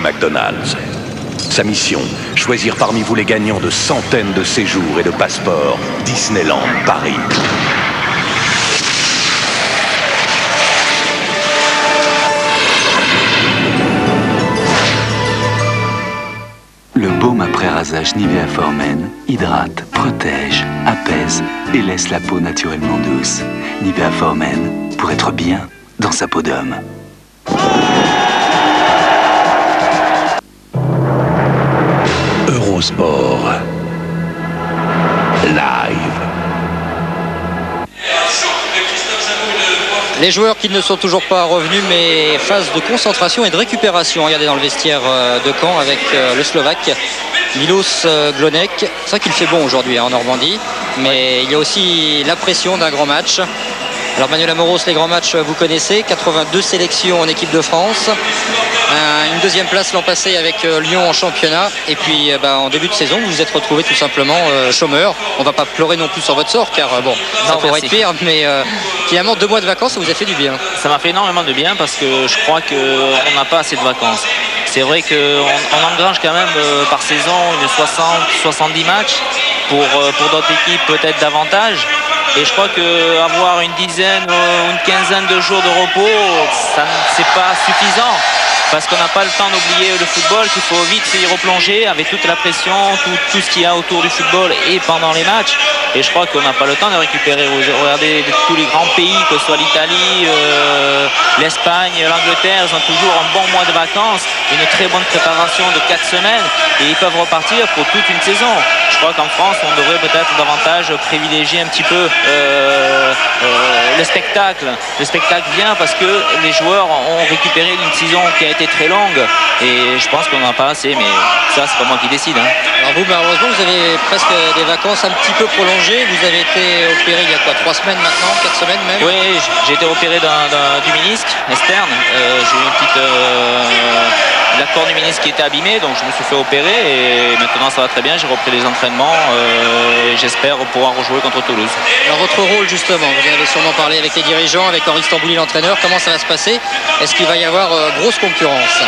McDonald's. Sa mission, choisir parmi vous les gagnants de centaines de séjours et de passeports Disneyland Paris. Le baume après rasage Nivea For-Men hydrate, protège, apaise et laisse la peau naturellement douce. Nivea For-Men pour être bien dans sa peau d'homme. Eurosport Live. Les joueurs qui ne sont toujours pas revenus, mais phase de concentration et de récupération. Regardez dans le vestiaire de Caen avec le Slovaque Milos Glonek. C'est vrai qu'il fait bon aujourd'hui en Normandie, mais il y a aussi la pression d'un grand match. Alors Manuel Amoros, les grands matchs vous connaissez, 82 sélections en équipe de France, une deuxième place l'an passé avec Lyon en championnat, et puis en début de saison vous vous êtes retrouvé tout simplement chômeur. On va pas pleurer non plus sur votre sort car ça pourrait être pire, mais finalement 2 mois de vacances ça vous a fait du bien. Ça m'a fait énormément de bien parce que je crois qu'on n'a pas assez de vacances. C'est vrai qu'on engrange quand même par saison une 60-70 matchs, pour d'autres équipes peut-être davantage. Et je crois qu'avoir une dizaine ou une quinzaine de jours de repos, c'est pas suffisant. Parce qu'on n'a pas le temps d'oublier le football, qu'il faut vite s'y replonger avec toute la pression, tout ce qu'il y a autour du football et pendant les matchs. Et je crois qu'on n'a pas le temps de récupérer. Regardez tous les grands pays, que ce soit l'Italie, l'Espagne, l'Angleterre, ils ont toujours un bon mois de vacances, une très bonne préparation de 4 semaines et ils peuvent repartir pour toute une saison. Je crois qu'en France, on devrait peut-être davantage privilégier un petit peu le spectacle. Le spectacle vient parce que les joueurs ont récupéré une saison qui a été très longue et je pense qu'on n'en a pas assez, mais ça c'est pas moi qui décide. Alors vous, malheureusement, vous avez presque des vacances un petit peu prolongées. Vous avez été opéré il y a 3 semaines maintenant, 4 semaines même? Oui, j'ai été opéré du ménisque externe. J'ai eu une petite... l'accord du ménisque qui était abîmé, donc je me suis fait opérer et maintenant ça va très bien. J'ai repris les entraînements et j'espère pouvoir rejouer contre Toulouse. Alors votre rôle justement, vous en avez sûrement parlé avec les dirigeants, avec Henri Stambouli l'entraîneur, comment ça va se passer? Est-ce qu'il va y avoir grosse concurrence?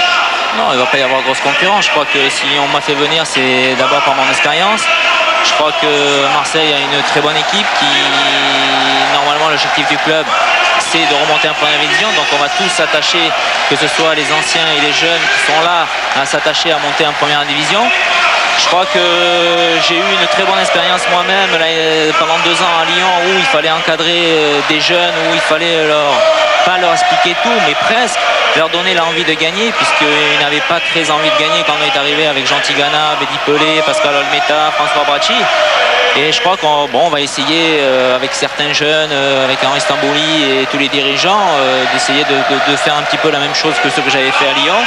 Non, il ne va pas y avoir grosse concurrence. Je crois que si on m'a fait venir, c'est d'abord par mon expérience. Je crois que Marseille a une très bonne équipe qui, normalement, l'objectif du club, c'est de remonter en première division. Donc on va tous s'attacher, que ce soit les anciens et les jeunes qui sont là, à s'attacher à monter en première division. Je crois que j'ai eu une très bonne expérience moi-même pendant 2 ans à Lyon où il fallait encadrer des jeunes, où il fallait pas leur expliquer tout, mais presque leur donner l'envie de gagner, puisqu'ils n'avaient pas très envie de gagner quand on est arrivé avec Jean Tigana, Bédi Pelé, Pascal Olmeta, François Bracci. Et je crois qu'on va essayer avec certains jeunes, avec Henri Stambouli et tous les dirigeants, d'essayer de faire un petit peu la même chose que ce que j'avais fait à Lyon.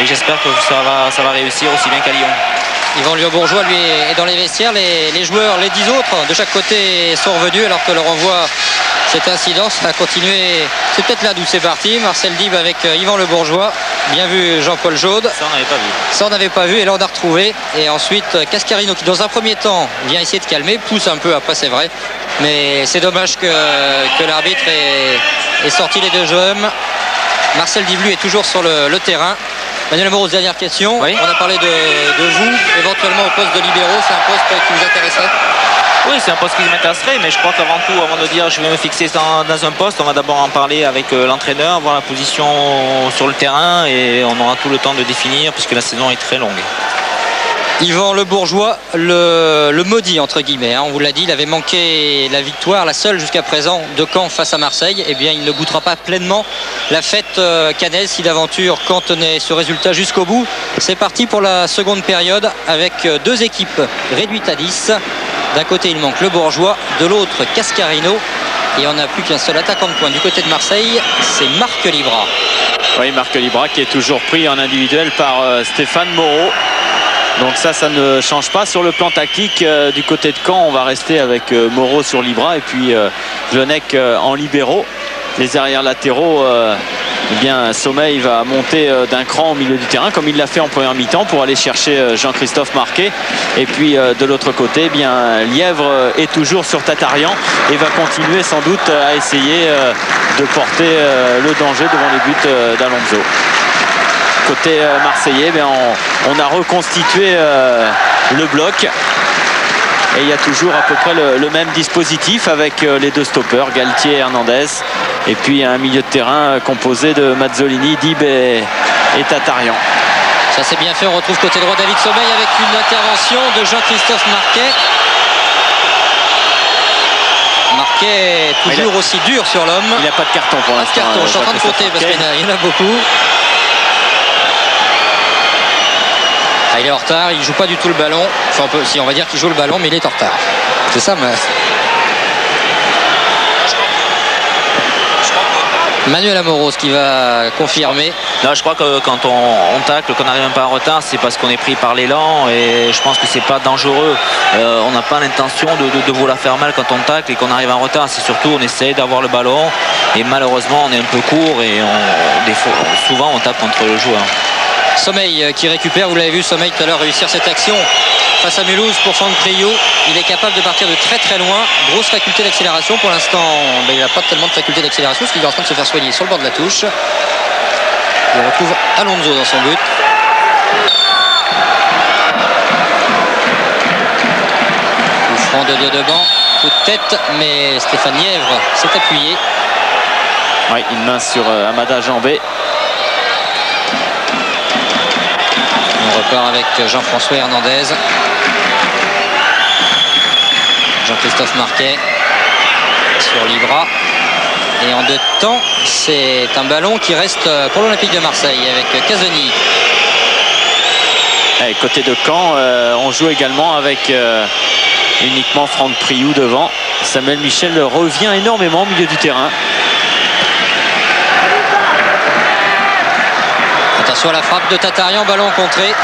Et j'espère que ça va réussir aussi bien qu'à Lyon. Yvan Lyon-Bourgeois, lui, est dans les vestiaires. Les joueurs, les 10 autres de chaque côté sont revenus alors que leur envoi, cet incident, ça a continué. C'est peut-être là d'où c'est parti. Marcel Dib avec Yvan Le Bourgeois. Bien vu Jean-Paul Jaude. Ça, on n'avait pas vu. Ça, on n'avait pas vu et là, on a retrouvé. Et ensuite, Cascarino qui, dans un premier temps, vient essayer de calmer, pousse un peu après, c'est vrai. Mais c'est dommage que l'arbitre ait sorti les 2 hommes. Marcel Dib, lui, est toujours sur le terrain. Manuel Amoros, dernière question. Oui. On a parlé de vous, éventuellement au poste de libéraux. C'est un poste qui vous intéresserait? Oui, c'est un poste qui m'intéresserait, mais je crois qu'avant tout, avant de dire je vais me fixer dans un poste, on va d'abord en parler avec l'entraîneur, voir la position sur le terrain et on aura tout le temps de définir puisque la saison est très longue. Yvan Le Bourgeois, le maudit entre guillemets, on vous l'a dit, il avait manqué la victoire, la seule jusqu'à présent de Caen face à Marseille. Eh bien, il ne goûtera pas pleinement la fête caennaise si d'aventure Caen tenait ce résultat jusqu'au bout. C'est parti pour la seconde période avec 2 équipes réduites à 10. D'un côté, il manque Le Bourgeois, de l'autre, Cascarino. Et on n'a plus qu'un seul attaquant de pointe. Du côté de Marseille, c'est Marc Libra. Oui, Marc Libra qui est toujours pris en individuel par Stéphane Moreau. Donc ça ne change pas. Sur le plan tactique, du côté de Caen, on va rester avec Moreau sur Libra et puis Glonek en libéraux. Les arrières latéraux, eh bien, Sommeil va monter d'un cran au milieu du terrain comme il l'a fait en première mi-temps pour aller chercher Jean-Christophe Marquet. Et puis de l'autre côté, eh bien, Lièvre est toujours sur Tatarian et va continuer sans doute à essayer de porter le danger devant les buts d'Alonso. côté marseillais, on a reconstitué le bloc. Et il y a toujours à peu près le même dispositif avec les deux stoppers, Galtier et Hernandez. Et puis un milieu de terrain composé de Mazzolini, Dib et Tatarian. Ça c'est bien fait, on retrouve côté droit David Sommeil avec une intervention de Jean-Christophe Marquet. Marquet toujours aussi dur sur l'homme. Il n'a pas de carton pour l'instant. Pas de carton, je suis en train de compter parce qu'il y en a beaucoup. Ah, il est en retard, il joue pas du tout le ballon. Enfin, on va dire qu'il joue le ballon, mais il est en retard. C'est ça, mais... Manuel Amoros qui va confirmer. Non, je crois que quand on tacle, qu'on n'arrive même pas en retard, c'est parce qu'on est pris par l'élan et je pense que c'est pas dangereux. On n'a pas l'intention de vouloir faire mal quand on tacle et qu'on arrive en retard. C'est surtout on essaie d'avoir le ballon et malheureusement on est un peu court et souvent on tape contre le joueur. Sommeil qui récupère, vous l'avez vu, Sommeil tout à l'heure réussir cette action face à Mulhouse pour Franck Priou. Il est capable de partir de très très loin. Grosse faculté d'accélération. Pour l'instant, il n'a pas tellement de faculté d'accélération parce qu'il est en train de se faire soigner sur le bord de la touche. On retrouve Alonso dans son but. Coup franc de Dieudeband. Coup de tête, mais Stéphane Nièvre s'est appuyé. Oui, une main sur Amada Jambé. On repart avec Jean-François Hernandez. Jean-Christophe Marquet sur Libra. Et en deux temps, c'est un ballon qui reste pour l'Olympique de Marseille avec Casoni. Et côté de Caen, on joue également avec uniquement Franck Priou devant. Samuel Michel revient énormément au milieu du terrain. Attention à la frappe de Tatarian, ballon contré.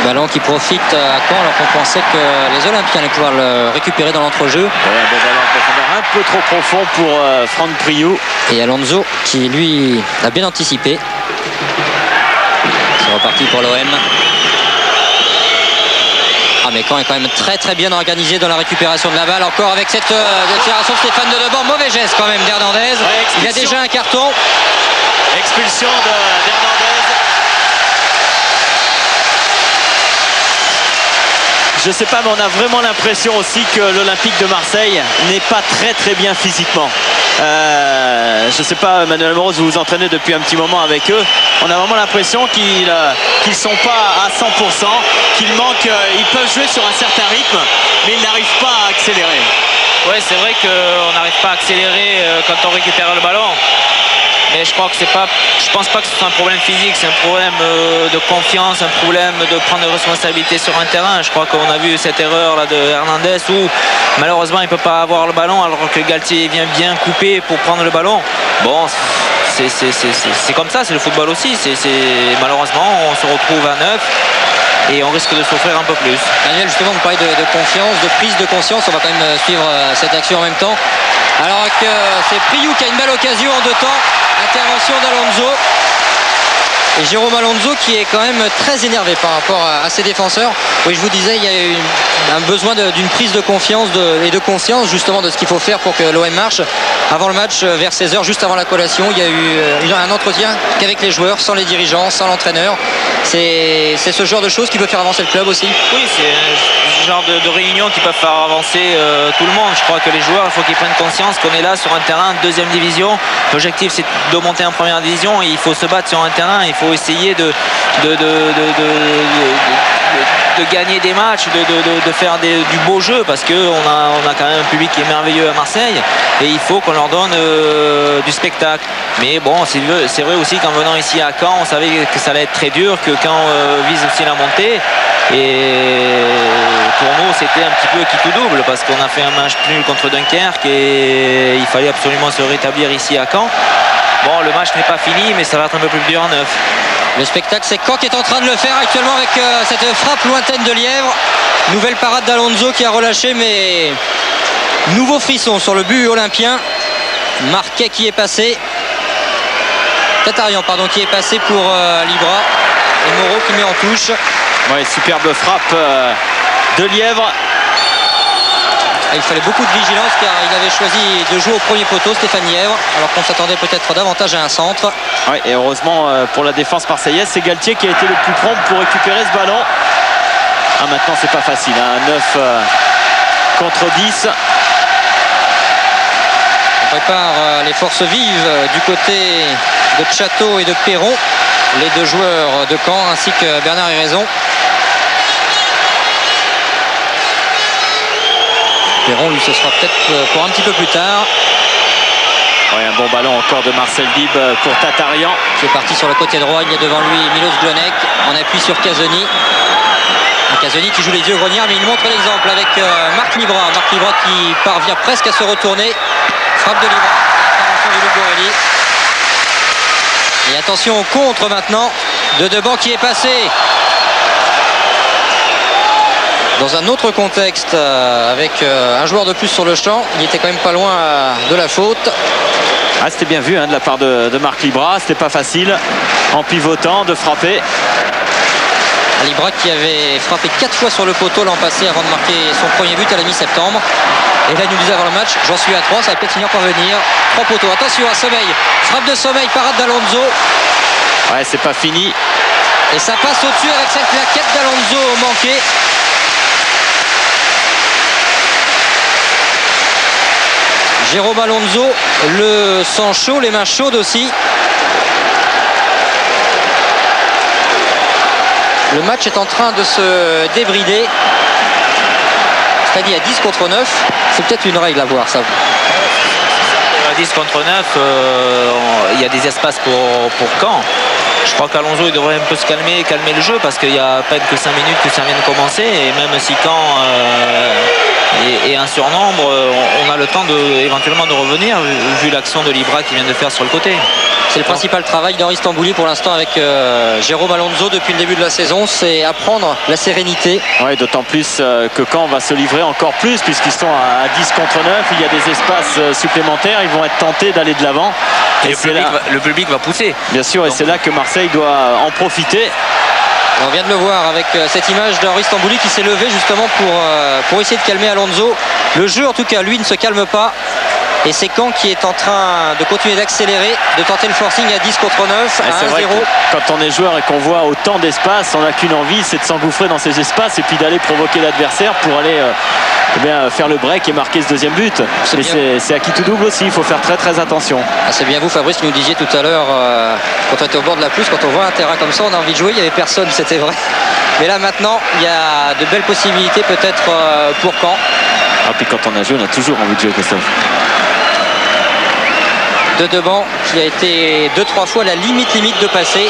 Ballon qui profite à Caen alors qu'on pensait que les Olympiens allaient pouvoir le récupérer dans l'entrejeu. Ouais, un ballon en profondeur un peu trop profond pour Franck Priou. Et Alonso qui lui a bien anticipé. C'est reparti pour l'OM. Ah mais Caen est quand même très très bien organisé dans la récupération de la balle. Encore avec cette déclaration de Stéphane Dieudeband. Mauvais geste quand même d'Hernandez. Ouais, il a déjà un carton. Expulsion d'Hernandez. Je sais pas, mais on a vraiment l'impression aussi que l'Olympique de Marseille n'est pas très très bien physiquement. Je sais pas, Manuel Amoros, vous vous entraînez depuis un petit moment avec eux. On a vraiment l'impression qu'ils sont pas à 100%, qu'ils manquent, ils peuvent jouer sur un certain rythme, mais ils n'arrivent pas à accélérer. Oui, c'est vrai qu'on n'arrive pas à accélérer quand on récupère le ballon. Mais je pense pas que ce soit un problème physique, c'est un problème de confiance, un problème de prendre des responsabilités sur un terrain. Je crois qu'on a vu cette erreur là de Hernandez où malheureusement il ne peut pas avoir le ballon alors que Galtier vient bien couper pour prendre le ballon. Bon, c'est comme ça, c'est le football aussi. Malheureusement, on se retrouve à 9. Et on risque de souffrir un peu plus. Daniel, justement, vous parlez de confiance, de prise de conscience. On va quand même suivre cette action en même temps. Alors que c'est Priou qui a une belle occasion en deux temps. Intervention d'Alonso. Et Jérôme Alonso qui est quand même très énervé par rapport à ses défenseurs. Oui, je vous disais, il y a eu un besoin d'une prise de confiance et de conscience justement de ce qu'il faut faire pour que l'OM marche. Avant le match, vers 16h, juste avant la collation, il y a eu un entretien qu'avec les joueurs, sans les dirigeants, sans l'entraîneur. C'est ce genre de choses qui peut faire avancer le club aussi. Oui, c'est ce genre de réunion qui peut faire avancer tout le monde. Je crois que les joueurs, il faut qu'ils prennent conscience qu'on est là sur un terrain de deuxième division. L'objectif, c'est de monter en première division et il faut se battre sur un terrain. Il faut essayer de gagner des matchs, de faire du beau jeu parce qu'on a quand même un public qui est merveilleux à Marseille et il faut qu'on leur donne du spectacle. Mais bon, c'est vrai aussi qu'en venant ici à Caen, on savait que ça allait être très dur, que Caen vise aussi la montée. Et pour nous, c'était un petit peu qui tout double parce qu'on a fait un match nul contre Dunkerque et il fallait absolument se rétablir ici à Caen. Bon, le match n'est pas fini, mais ça va être un peu plus dur en 9. Le spectacle, c'est Caen qui est en train de le faire actuellement avec cette frappe lointaine de Lièvre. Nouvelle parade d'Alonso qui a relâché, mais nouveau frisson sur le but olympien. Marquet qui est passé. Tatarian, pardon, qui est passé pour Libra. Et Moreau qui met en touche. Ouais, superbe frappe de Lièvre. Il fallait beaucoup de vigilance car il avait choisi de jouer au premier poteau, Stéphane Lièvre, alors qu'on s'attendait peut-être davantage à un centre. Ouais, et heureusement pour la défense marseillaise, c'est Galtier qui a été le plus prompt pour récupérer ce ballon. Ah, maintenant c'est pas facile, hein. 9 contre 10. On prépare les forces vives du côté de Château et de Perron, les deux joueurs de Caen, ainsi que Bernard Héraison. Perron, lui, ce sera peut-être pour un petit peu plus tard. Ouais, un bon ballon encore de Marcel Dib pour Tatarian. Qui est parti sur le côté droit, il y a devant lui Milos Glonec, en appui sur Casoni. Casoni qui joue les yeux grognards, mais il montre l'exemple avec Marc Libra. Marc Libra qui parvient presque à se retourner. Frappe de Libra, intervention de Luc Borelli. Et attention au contre maintenant de Deban qui est passé dans un autre contexte avec un joueur de plus sur le champ. Il était quand même pas loin de la faute. Ah, c'était bien vu, hein, de la part de Marc Libra. C'était pas facile en pivotant de frapper. Libra qui avait frappé 4 fois sur le poteau l'an passé avant de marquer son premier but à la mi-septembre. Et là, il nous disait avant le match, j'en suis à 3, ça va peut-être finir par venir. 3 poteaux, attention à Sommeil. Frappe de Sommeil, parade d'Alonso. Ouais, c'est pas fini. Et ça passe au-dessus avec cette plaquette d'Alonso manquée. Jérôme Alonso, le sang chaud, les mains chaudes aussi. Le match est en train de se débrider. C'est-à-dire à 10 contre 9. C'est peut-être une règle à voir, ça. À 10 contre 9, il y a des espaces pour Caen. Je crois qu'Alonso il devrait un peu se calmer le jeu parce qu'il y a à peine que 5 minutes que ça vient de commencer. Et même si Caen est un surnombre, on a le temps éventuellement de revenir vu l'action de Libra qui vient de faire sur le côté. C'est le principal travail d'Henri Stambouli pour l'instant avec Jérôme Alonso depuis le début de la saison, c'est apprendre la sérénité. Ouais, d'autant plus que Caen va se livrer encore plus puisqu'ils sont à 10 contre 9, il y a des espaces supplémentaires, ils vont être tentés d'aller de l'avant. Et le public va pousser. Bien sûr, et c'est là que Marseille doit en profiter. Et on vient de le voir avec cette image d'Henri Stambouli qui s'est levé justement pour essayer de calmer Alonso. Le jeu en tout cas, lui, ne se calme pas. Et c'est Caen qui est en train de continuer d'accélérer, de tenter le forcing à 10 contre 9, à 1-0. Quand on est joueur et qu'on voit autant d'espace, on n'a qu'une envie, c'est de s'engouffrer dans ces espaces et puis d'aller provoquer l'adversaire pour aller faire le break et marquer ce deuxième but. Mais c'est à qui tout double aussi, il faut faire très très attention. Ah, c'est bien vous, Fabrice, qui nous disiez tout à l'heure, quand on était au bord de la pelouse, quand on voit un terrain comme ça, on a envie de jouer, il n'y avait personne, c'était vrai. Mais là maintenant, il y a de belles possibilités peut-être pour Caen. Ah, puis quand on a joué, on a toujours envie de jouer, Christophe. De Deban qui a été 2-3 fois la limite de passer.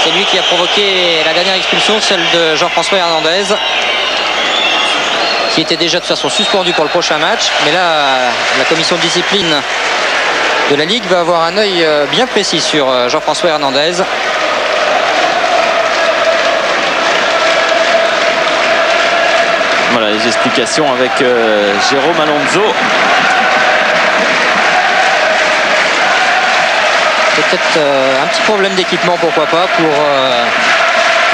C'est lui qui a provoqué la dernière expulsion, celle de Jean-François Hernandez, qui était déjà de toute façon suspendu pour le prochain match. Mais là, la commission de discipline de la Ligue va avoir un œil bien précis sur Jean-François Hernandez. Voilà les explications avec Jérôme Alonso. Peut-être un petit problème d'équipement, pourquoi pas, pour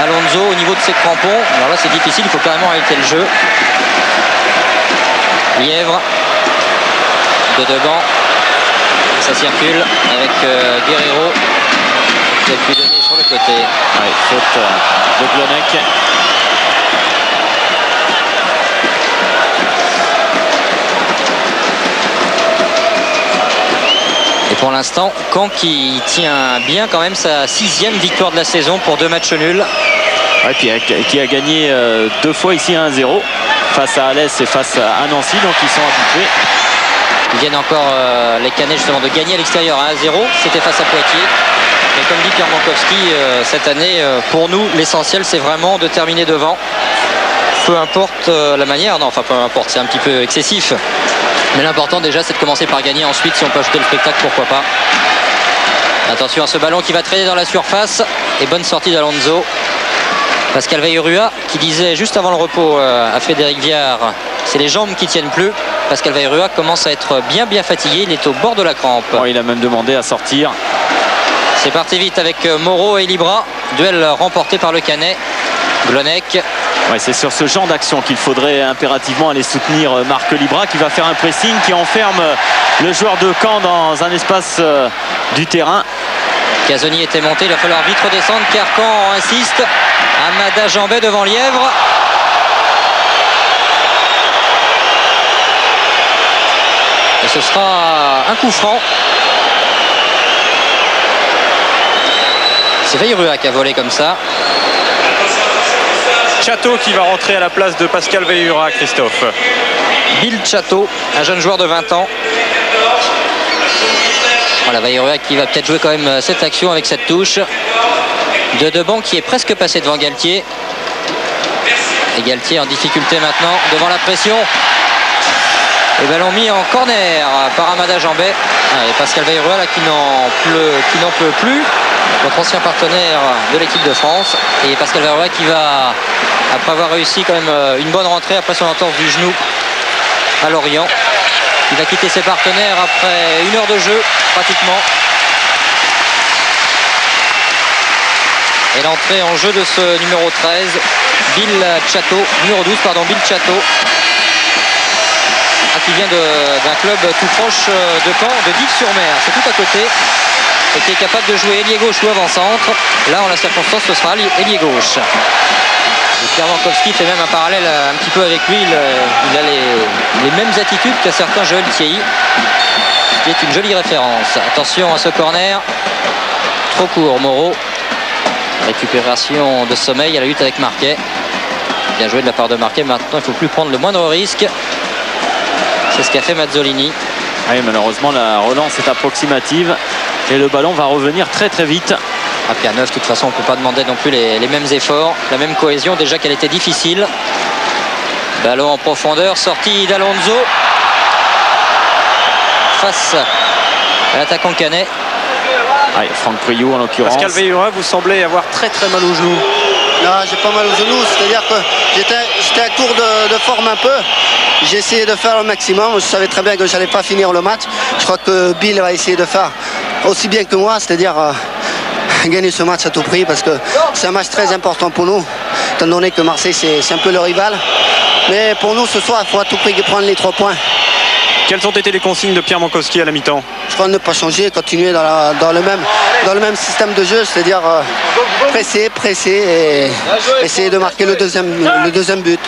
Alonso au niveau de ses crampons. Alors là, c'est difficile, il faut carrément arrêter le jeu. Lièvre de Deban. Ça circule avec Guerrero qui a pu donner sur le côté. Ouais, faute de Glonec. Et pour l'instant, Caen qui tient bien quand même sa 6e victoire de la saison pour 2 matchs nuls. Ouais, qui a gagné 2 fois ici 1-0 face à Alès et face à Nancy, donc ils sont habitués. Ils viennent encore les Canets justement de gagner à l'extérieur à 1-0. C'était face à Poitiers. Et comme dit Pierre Mankowski, cette année, pour nous, l'essentiel c'est vraiment de terminer devant. Peu importe la manière, non, enfin peu importe, c'est un petit peu excessif. Mais l'important déjà c'est de commencer par gagner, ensuite si on peut ajouter le spectacle, pourquoi pas. Attention à ce ballon qui va traîner dans la surface. Et bonne sortie d'Alonso. Pascal Veillurua qui disait juste avant le repos à Frédéric Viard, c'est les jambes qui tiennent plus. Pascal Veillurua commence à être bien fatigué, il est au bord de la crampe. Oh, il a même demandé à sortir. C'est parti vite avec Moreau et Libra. Duel remporté par le Canet. Glonec Ouais, c'est sur ce genre d'action qu'il faudrait impérativement aller soutenir Marc Libra, qui va faire un pressing qui enferme le joueur de Caen dans un espace du terrain. Casoni était monté, il va falloir vite redescendre car Caen insiste. Amada Jambet devant Lièvre. Et ce sera un coup franc. C'est Veillrua qui a volé comme ça. Chateau qui va rentrer à la place de Pascal Veillrua, Christophe. Bill Chateau, un jeune joueur de 20 ans. Voilà, Veillrua qui va peut-être jouer quand même cette action avec cette touche. De Deban qui est presque passé devant Galtier. Et Galtier en difficulté maintenant devant la pression. Et ballon mis en corner par Amada Jambet. Et Pascal Veillrua là qui n'en peut plus. Notre ancien partenaire de l'équipe de France. Et Pascal Veillrua qui va, après avoir réussi quand même une bonne rentrée après son entorse du genou à Lorient, il va quitter ses partenaires après 1 heure de jeu pratiquement. Et l'entrée en jeu de ce numéro 13, Bill Chateau, numéro 12 pardon, Bill Chateau, qui vient d'un club tout proche de Caen, de Dives-sur-Mer, c'est tout à côté, et qui est capable de jouer ailier gauche ou avant-centre. Là en la circonstance ce sera ailier gauche. Et Pierre Mankowski fait même un parallèle un petit peu avec lui, il a les mêmes attitudes qu'à certains Joël Thierry, ce qui est une jolie référence. Attention à ce corner, trop court Moreau, récupération de sommeil à la lutte avec Marquet. Bien joué de la part de Marquet, maintenant il ne faut plus prendre le moindre risque. C'est ce qu'a fait Mazzolini. Oui, malheureusement la relance est approximative et le ballon va revenir très très vite. À pied à 9, de toute façon on ne peut pas demander non plus les mêmes efforts, la même cohésion, déjà qu'elle était difficile. Ballon en profondeur, sortie d'Alonso face à l'attaquant canet. Ouais, Franck Priou en l'occurrence. Pascal Veillrua, vous semblez avoir très très mal au genou. Non, j'ai pas mal au genou, c'est-à-dire que j'étais à court de forme un peu. J'ai essayé de faire le maximum, je savais très bien que je n'allais pas finir le match. Je crois que Bill va essayer de faire aussi bien que moi, c'est-à-dire gagner ce match à tout prix, parce que c'est un match très important pour nous, étant donné que Marseille c'est un peu le rival. Mais pour nous ce soir, il faut à tout prix prendre les 3 points. Quelles ont été les consignes de Pierre Mankowski à la mi-temps? Je crois ne pas changer, continuer dans le même système de jeu, c'est-à-dire presser et essayer de marquer le deuxième but.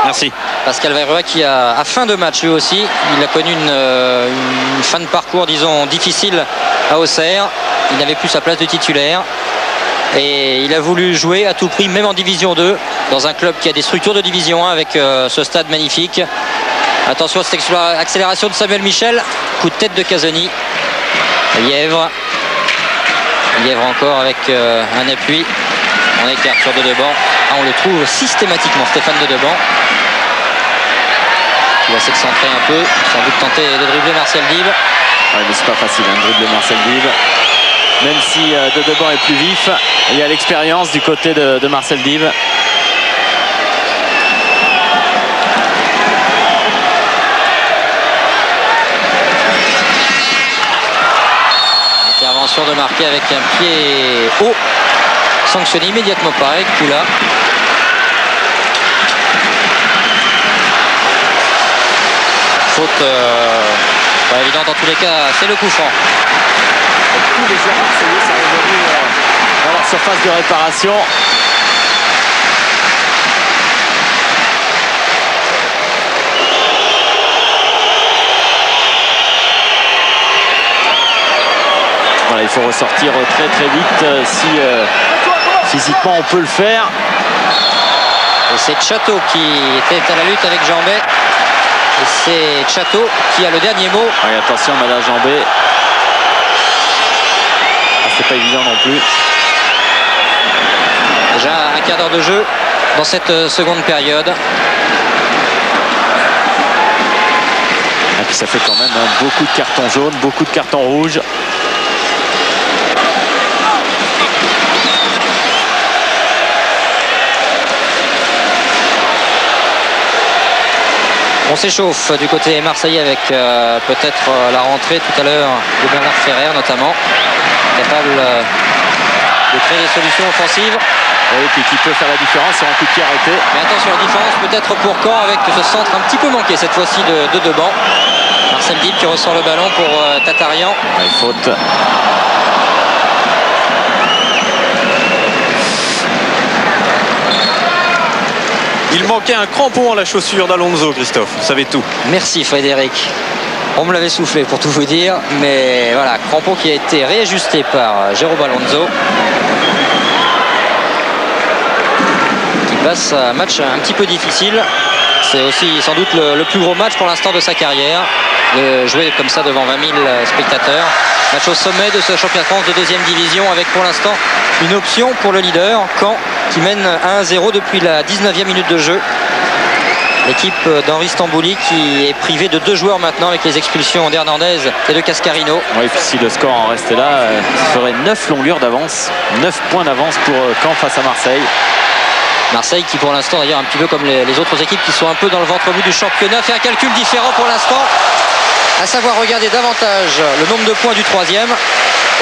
Merci. Pascal Veillrua qui a fin de match lui aussi, il a connu une fin de parcours disons difficile à Auxerre, il n'avait plus sa place de titulaire et il a voulu jouer à tout prix, même en division 2, dans un club qui a des structures de division 1 avec ce stade magnifique. Attention à cette accélération de Samuel Michel, coup de tête de Casoni. Lièvre encore avec un appui, on écarte sur de Deban. On le trouve systématiquement, Stéphane de Deban. Il va s'excentrer un peu, sans doute tenter de dribbler Marcel Dib. Ouais, mais c'est pas facile de dribbler Marcel Dib. Même si de Deban est plus vif, il y a l'expérience du côté de Marcel Dib. Intervention de Marquet avec un pied haut, sanctionné immédiatement par Eric Poula. Faute pas évidente en tous les cas, c'est le coup franc. Tous les joueurs marseillais sont revenus dans leur surface de réparation. Voilà, il faut ressortir très très vite si physiquement on peut le faire. Et c'est Chateau qui était à la lutte avec Jambet. Et c'est Chateau qui a le dernier mot. Oui, attention Madame Jambet. C'est pas évident non plus. Déjà un quart d'heure de jeu dans cette seconde période. Et puis ça fait quand même beaucoup de cartons jaunes, beaucoup de cartons rouges. On s'échauffe du côté marseillais avec peut-être la rentrée tout à l'heure de Bernard Ferrer notamment, capable de créer des solutions offensives. Et puis qui peut faire la différence sur un coup de pied arrêté. Mais attention, la différence peut-être pour Caen avec ce centre un petit peu manqué cette fois-ci de Deban. Marcel Dib qui ressort le ballon pour Tatarian. Ouais, faute. Il manquait un crampon à la chaussure d'Alonso, Christophe. Vous savez tout. Merci Frédéric. On me l'avait soufflé pour tout vous dire. Mais voilà, crampon qui a été réajusté par Jérôme Alonso. Qui passe un match un petit peu difficile. C'est aussi sans doute le plus gros match pour l'instant de sa carrière. De jouer comme ça devant 20 000 spectateurs. Match au sommet de ce championnat de France de deuxième division avec pour l'instant une option pour le leader, Caen, qui mène 1-0 depuis la 19e minute de jeu. L'équipe d'Henri Stambouli qui est privée de 2 joueurs maintenant avec les expulsions d'Hernandez et de Cascarino. Oui, puis si le score en restait là, il ferait 9 longueurs d'avance, 9 points d'avance pour Caen face à Marseille. Marseille qui pour l'instant d'ailleurs un petit peu comme les autres équipes qui sont un peu dans le ventre bout du championnat fait un calcul différent pour l'instant, à savoir regarder davantage le nombre de points du 3e.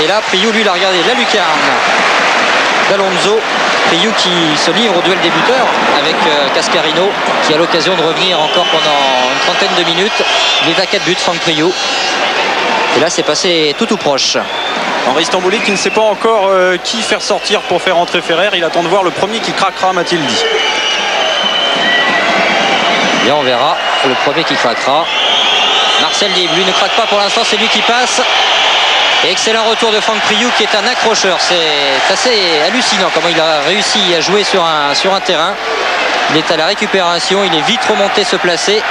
Et là Priou lui il a regardé la lucarne d'Alonso. Priou qui se livre au duel des buteurs avec Cascarino qui a l'occasion de revenir encore pendant une trentaine de minutes. Il est à 4 buts, Franck Priou. Et là c'est passé tout proche. Henri Stambouli qui ne sait pas encore qui faire sortir pour faire entrer Ferrer. Il attend de voir le premier qui craquera, m'a-t-il dit. Bien, on verra le premier qui craquera. Marcel Dib, lui ne craque pas pour l'instant, c'est lui qui passe. Et excellent retour de Franck Priou qui est un accrocheur. C'est assez hallucinant comment il a réussi à jouer sur un terrain. Il est à la récupération, il est vite remonté se placer.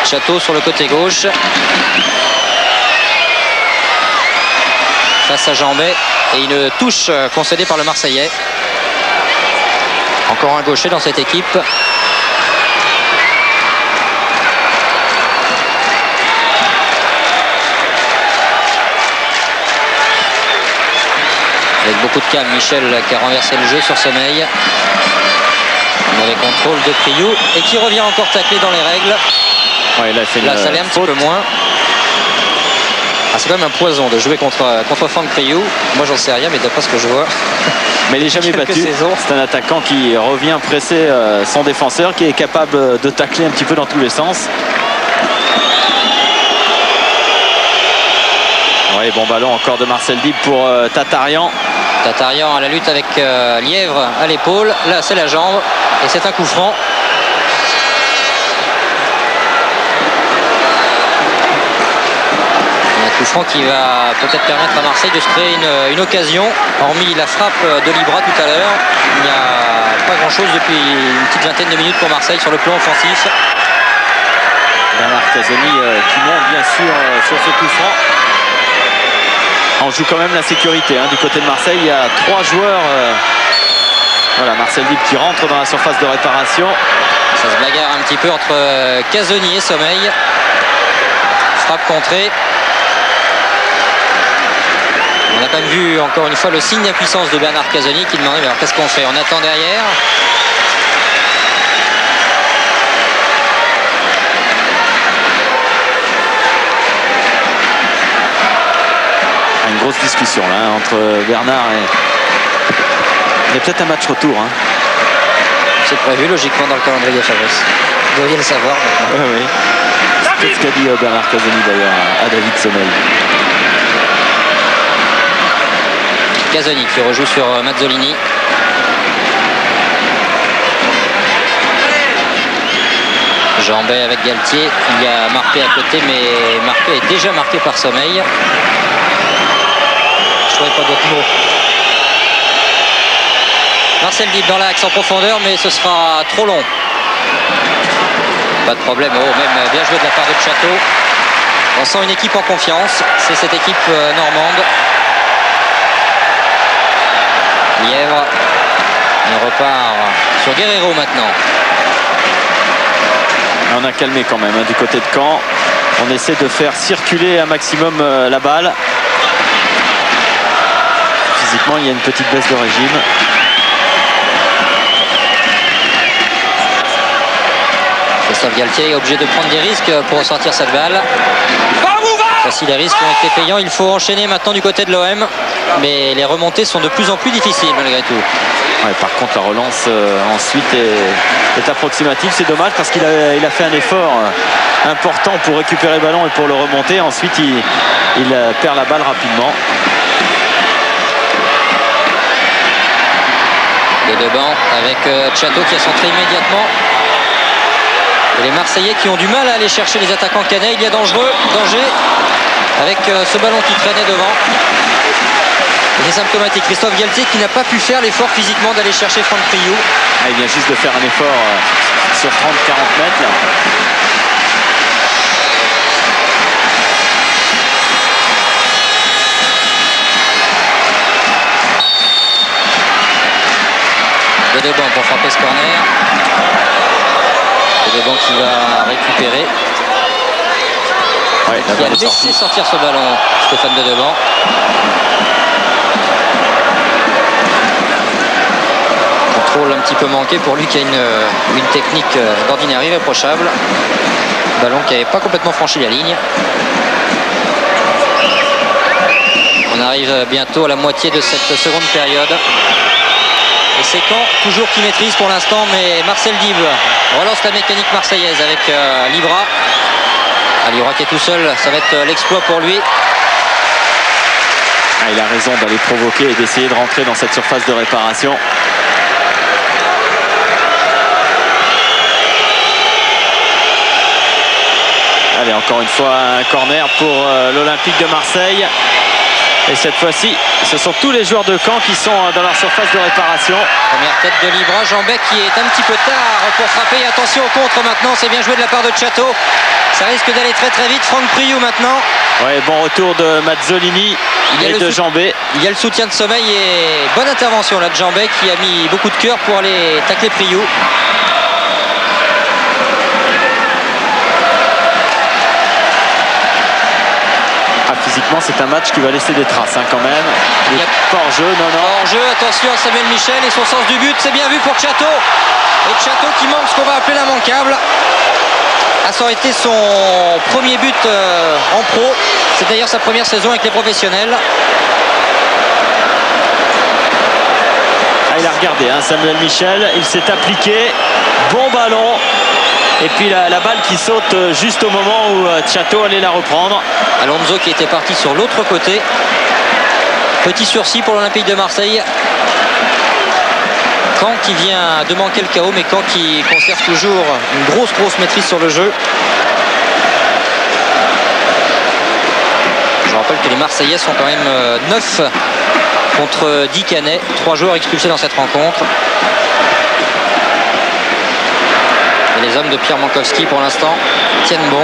Château sur le côté gauche. Face à Jambet et une touche concédée par le Marseillais. Encore un gaucher dans cette équipe. Avec beaucoup de calme, Michel qui a renversé le jeu sur Sommeil. Mauvais contrôle de Priou et qui revient encore tacler dans les règles. Ouais, là ça l'est un petit peu moins. Ah, c'est quand même un poison de jouer contre Franck Priou. Moi j'en sais rien, mais d'après ce que je vois. Mais il n'est jamais battu. C'est un attaquant qui revient presser son défenseur, qui est capable de tacler un petit peu dans tous les sens. Oui, bon ballon encore de Marcel Dib pour Tatarian. Tatarian à la lutte avec Lièvre à l'épaule. Là c'est la jambe et c'est un coup franc. Franck qui va peut-être permettre à Marseille de se créer une occasion. Hormis la frappe de Libra tout à l'heure, il n'y a pas grand chose depuis une petite vingtaine de minutes pour Marseille sur le plan offensif. Bernard Casoni qui monte bien sûr sur ce coup franc. On joue quand même la sécurité du côté de Marseille. Il y a 3 joueurs. Voilà, Marcel Dib qui rentre dans la surface de réparation. Ça se bagarre un petit peu entre Casoni et Sommeil. Frappe contrée. On a quand même vu encore une fois le signe d'impuissance de Bernard Casoni qui demandait alors qu'est-ce qu'on fait, on attend derrière. Une grosse discussion là entre Bernard et... Il y a peut-être un match retour. C'est prévu logiquement dans le calendrier Fabrice. Vous deviez le savoir maintenant. Oui. C'est ce qu'a dit Bernard Casoni d'ailleurs à David Sommeil. Casoni qui rejoue sur Mazzolini. Jambet avec Galtier. Il y a Marquet à côté, mais Marquet est déjà marqué par Sommeil. Je ne trouvais pas d'autres mots. Marcel Dib dans l'axe en profondeur, mais ce sera trop long. Pas de problème. Oh, même bien joué de la part de Château. On sent une équipe en confiance. C'est cette équipe normande. Lièvre, il repart sur Guerrero maintenant. On a calmé quand même du côté de Caen. On essaie de faire circuler un maximum la balle. Physiquement, il y a une petite baisse de régime. Christophe Galtier est obligé de prendre des risques pour ressortir cette balle. Voici les risques ont été payants. Il faut enchaîner maintenant du côté de l'OM. mais les remontées sont de plus en plus difficiles malgré tout. Ouais, par contre, la relance ensuite est approximative. C'est dommage parce qu'il a fait un effort important pour récupérer le ballon et pour le remonter. Ensuite, il perd la balle rapidement. De devant avec Tchato qui a centré immédiatement. Et les Marseillais qui ont du mal à aller chercher les attaquants canais. Il y a danger avec ce ballon qui traînait devant. C'est symptomatique. Christophe Galtier qui n'a pas pu faire l'effort physiquement d'aller chercher Franck Priou. Il vient juste de faire un effort sur 30-40 mètres. Là. De devant pour frapper ce corner. De devant qui va récupérer. Ouais, qui a laissé sortir ce ballon, Stéphane de devant. Contrôle un petit peu manqué pour lui qui a une technique d'ordinaire irréprochable. Ballon qui n'avait pas complètement franchi la ligne. On arrive bientôt à la moitié de cette seconde période. Et c'est Caen toujours qui maîtrise pour l'instant, mais Marcel Dib relance la mécanique marseillaise avec Libra. Libra qui est tout seul, ça va être l'exploit pour lui. Il a raison d'aller provoquer et d'essayer de rentrer dans cette surface de réparation. Allez, encore une fois, un corner pour l'Olympique de Marseille. Et cette fois-ci, ce sont tous les joueurs de Caen qui sont dans leur surface de réparation. Première tête de Libra, Jean-Bec qui est un petit peu tard pour frapper. Attention au contre maintenant, c'est bien joué de la part de Tchato. Ça risque d'aller très très vite. Franck Priou maintenant. Ouais, bon retour de Mazzolini et de Jean-Bec. Il y a le soutien de sommeil et bonne intervention là de Jean-Bec qui a mis beaucoup de cœur pour aller tacler Priou. Physiquement, c'est un match qui va laisser des traces quand même. Il n'y a pas hors-jeu, non. Hors-jeu, attention à Samuel Michel et son sens du but, c'est bien vu pour Tchato. Et Tchato qui manque ce qu'on va appeler l'immanquable. Ça aurait été son premier but en pro. C'est d'ailleurs sa première saison avec les professionnels. Il a regardé, Samuel Michel, il s'est appliqué. Bon ballon. Et puis la balle qui saute juste au moment où Tchato allait la reprendre. Alonso qui était parti sur l'autre côté. Petit sursis pour l'Olympique de Marseille. Caen qui vient de manquer le chaos, mais Caen qui conserve toujours une grosse maîtrise sur le jeu. Je rappelle que les Marseillais sont quand même 9 contre 10 Canets. 3 joueurs expulsés dans cette rencontre. Les hommes de Pierre Mankowski pour l'instant tiennent bon.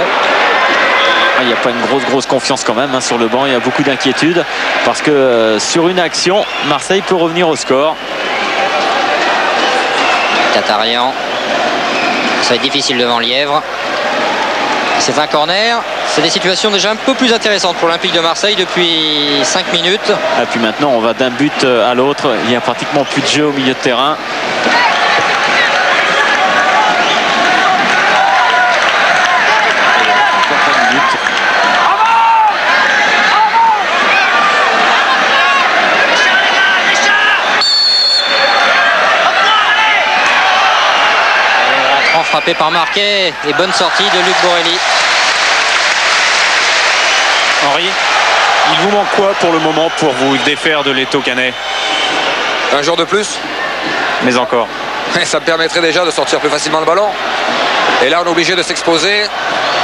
Il n'y a pas une grosse confiance quand même sur le banc. Il y a beaucoup d'inquiétude parce que sur une action, Marseille peut revenir au score. Tatarian. Ça va être difficile devant Lièvre. C'est un corner. C'est des situations déjà un peu plus intéressantes pour l'Olympique de Marseille depuis 5 minutes. Et puis maintenant, on va d'un but à l'autre. Il n'y a pratiquement plus de jeu au milieu de terrain. Frappé par Marquet et bonne sortie de Luc Borelli. Henri, il vous manque quoi pour le moment pour vous défaire de l'étau canet? Un jour de plus. Mais encore. Ça me permettrait déjà de sortir plus facilement le ballon. Et là on est obligé de s'exposer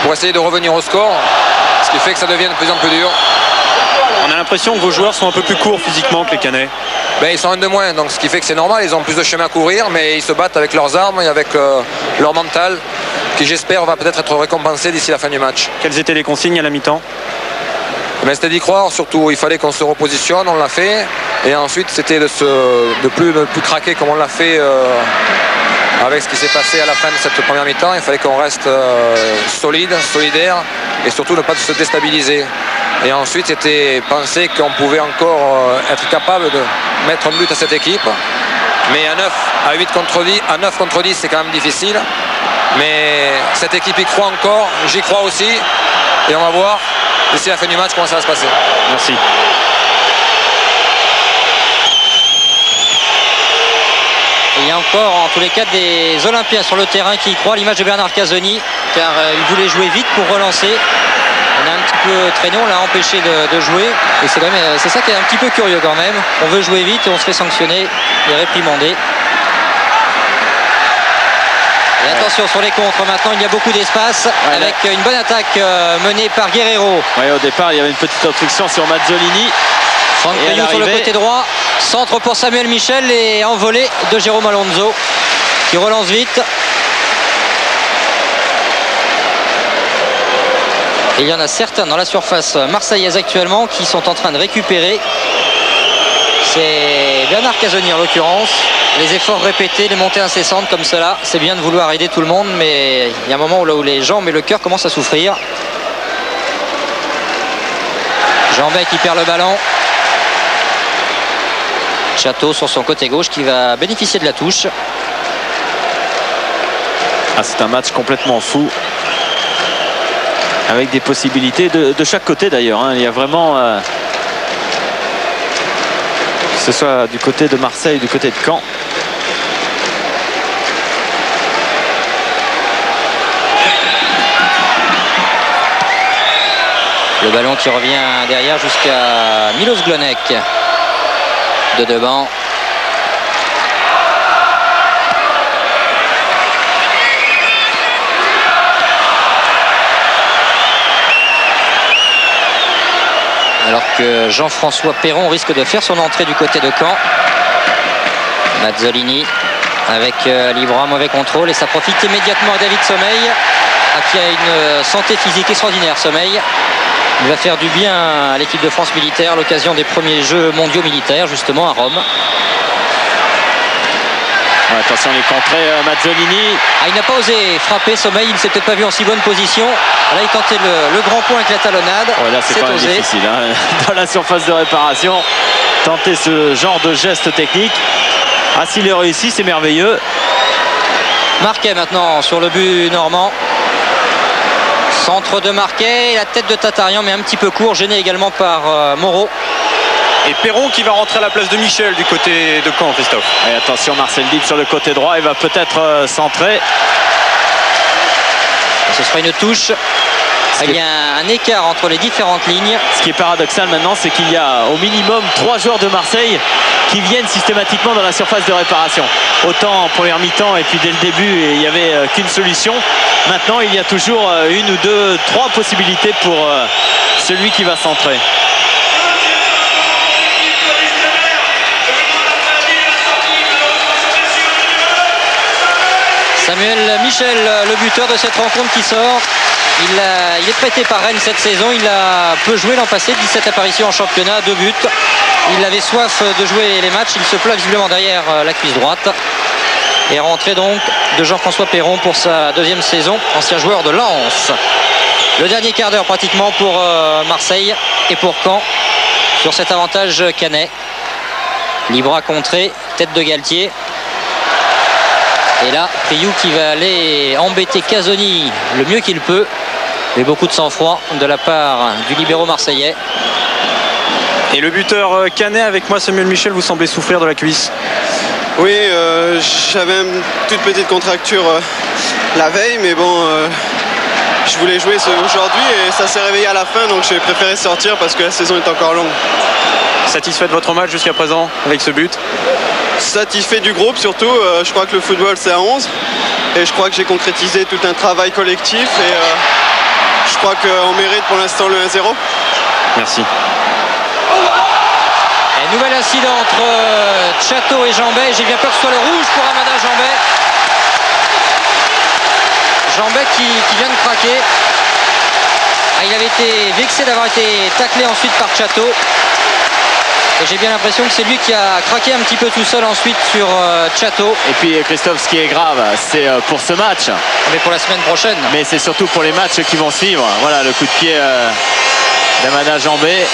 pour essayer de revenir au score. Ce qui fait que ça devient de plus en plus dur. On a l'impression que vos joueurs sont un peu plus courts physiquement que les Canets. Ils sont un de moins, donc ce qui fait que c'est normal, ils ont plus de chemin à courir, mais ils se battent avec leurs armes et avec leur mental, qui j'espère va peut-être être récompensé d'ici la fin du match. Quelles étaient les consignes à la mi-temps? C'était d'y croire, surtout il fallait qu'on se repositionne, on l'a fait, et ensuite c'était de plus craquer comme on l'a fait avec ce qui s'est passé à la fin de cette première mi-temps. Il fallait qu'on reste solidaire, et surtout ne pas se déstabiliser. Et ensuite, c'était penser qu'on pouvait encore être capable de mettre un but à cette équipe. Mais à 9 contre 10, c'est quand même difficile. Mais cette équipe y croit encore, j'y crois aussi. Et on va voir d'ici la fin du match comment ça va se passer. Merci. Et il y a encore en tous les cas des Olympiens sur le terrain qui y croient, à l'image de Bernard Casoni, car il voulait jouer vite pour relancer. On a un petit peu traîné, on l'a empêché de jouer. Et c'est ça qui est un petit peu curieux quand même. On veut jouer vite et on se fait sanctionner et réprimander. Et attention sur les contres, maintenant il y a beaucoup d'espace avec une bonne attaque menée par Guerrero. Ouais, au départ il y avait une petite obstruction sur Mazzolini. Franck Priou sur le côté droit, centre pour Samuel Michel et envolée de Jérôme Alonso qui relance vite. Et il y en a certains dans la surface marseillaise actuellement qui sont en train de récupérer. C'est Bernard Casoni en l'occurrence. Les efforts répétés, les montées incessantes comme cela, c'est bien de vouloir aider tout le monde, mais il y a un moment où les jambes et le cœur commencent à souffrir. Jambet qui perd le ballon. Chateau sur son côté gauche qui va bénéficier de la touche. Ah, c'est un match complètement fou. Avec des possibilités de chaque côté d'ailleurs. Hein. Il y a vraiment... que ce soit du côté de Marseille, du côté de Caen. Le ballon qui revient derrière jusqu'à Milos Glonek. De devant. Alors que Jean-François Perron risque de faire son entrée du côté de Caen. Mazzolini avec Libra, mauvais contrôle et ça profite immédiatement à David Sommeil qui a une santé physique extraordinaire. Sommeil, il va faire du bien à l'équipe de France militaire à l'occasion des premiers Jeux mondiaux militaires justement à Rome. Ouais, attention les contrées, Mazzolini. Ah, il n'a pas osé frapper Sommeil, il ne s'est peut-être pas vu en si bonne position. Là il tentait le grand point avec la talonnade. Ouais, là c'est quand même difficile hein, dans la surface de réparation. Tenter ce genre de geste technique. Ah, s'il est réussi, c'est merveilleux. Marquet maintenant sur le but normand. Centre de Marquet, la tête de Tatarian mais un petit peu court, gêné également par Moreau. Et Perron qui va rentrer à la place de Michel du côté de Caen, Christophe. Et attention, Marcel Dib sur le côté droit, il va peut-être centrer. Ce sera une touche. Il y a un écart entre les différentes lignes. Ce qui est paradoxal maintenant, c'est qu'il y a au minimum 3 joueurs de Marseille qui viennent systématiquement dans la surface de réparation. Autant en première mi-temps et puis dès le début, il n'y avait qu'une solution. Maintenant, il y a toujours 1 ou 2, 3 possibilités pour celui qui va centrer. Samuel Michel, le buteur de cette rencontre qui sort. Il est prêté par Rennes cette saison. Il a peu joué l'an passé, 17 apparitions en championnat, 2 buts. Il avait soif de jouer les matchs. Il se place visiblement derrière la cuisse droite. Et rentrée donc de Jean-François Perron pour sa 2e saison, ancien joueur de Lens. Le dernier quart d'heure pratiquement pour Marseille et pour Caen sur cet avantage canet. Libra contré, tête de Galtier. Et là, Priou qui va aller embêter Casoni le mieux qu'il peut. Mais beaucoup de sang-froid de la part du libéro marseillais. Et le buteur canet avec moi, Samuel Michel, vous semblez souffrir de la cuisse. Oui, j'avais une toute petite contracture la veille, mais bon, je voulais jouer aujourd'hui et ça s'est réveillé à la fin, donc j'ai préféré sortir parce que la saison est encore longue. Satisfait de votre match jusqu'à présent avec ce but? Satisfait du groupe surtout, je crois que le football c'est à 11 et je crois que j'ai concrétisé tout un travail collectif et je crois qu'on mérite pour l'instant le 1-0. Merci. Et nouvel incident entre Chateau et Jambet. J'ai bien peur que ce soit le rouge pour Amada Jambet. Jambet qui vient de craquer. Ah, il avait été vexé d'avoir été taclé ensuite par Chateau. Et j'ai bien l'impression que c'est lui qui a craqué un petit peu tout seul ensuite sur Chateau. Et puis Christophe, ce qui est grave, c'est pour ce match. Mais pour la semaine prochaine. Mais c'est surtout pour les matchs qui vont suivre. Voilà le coup de pied d'Amada Jambet.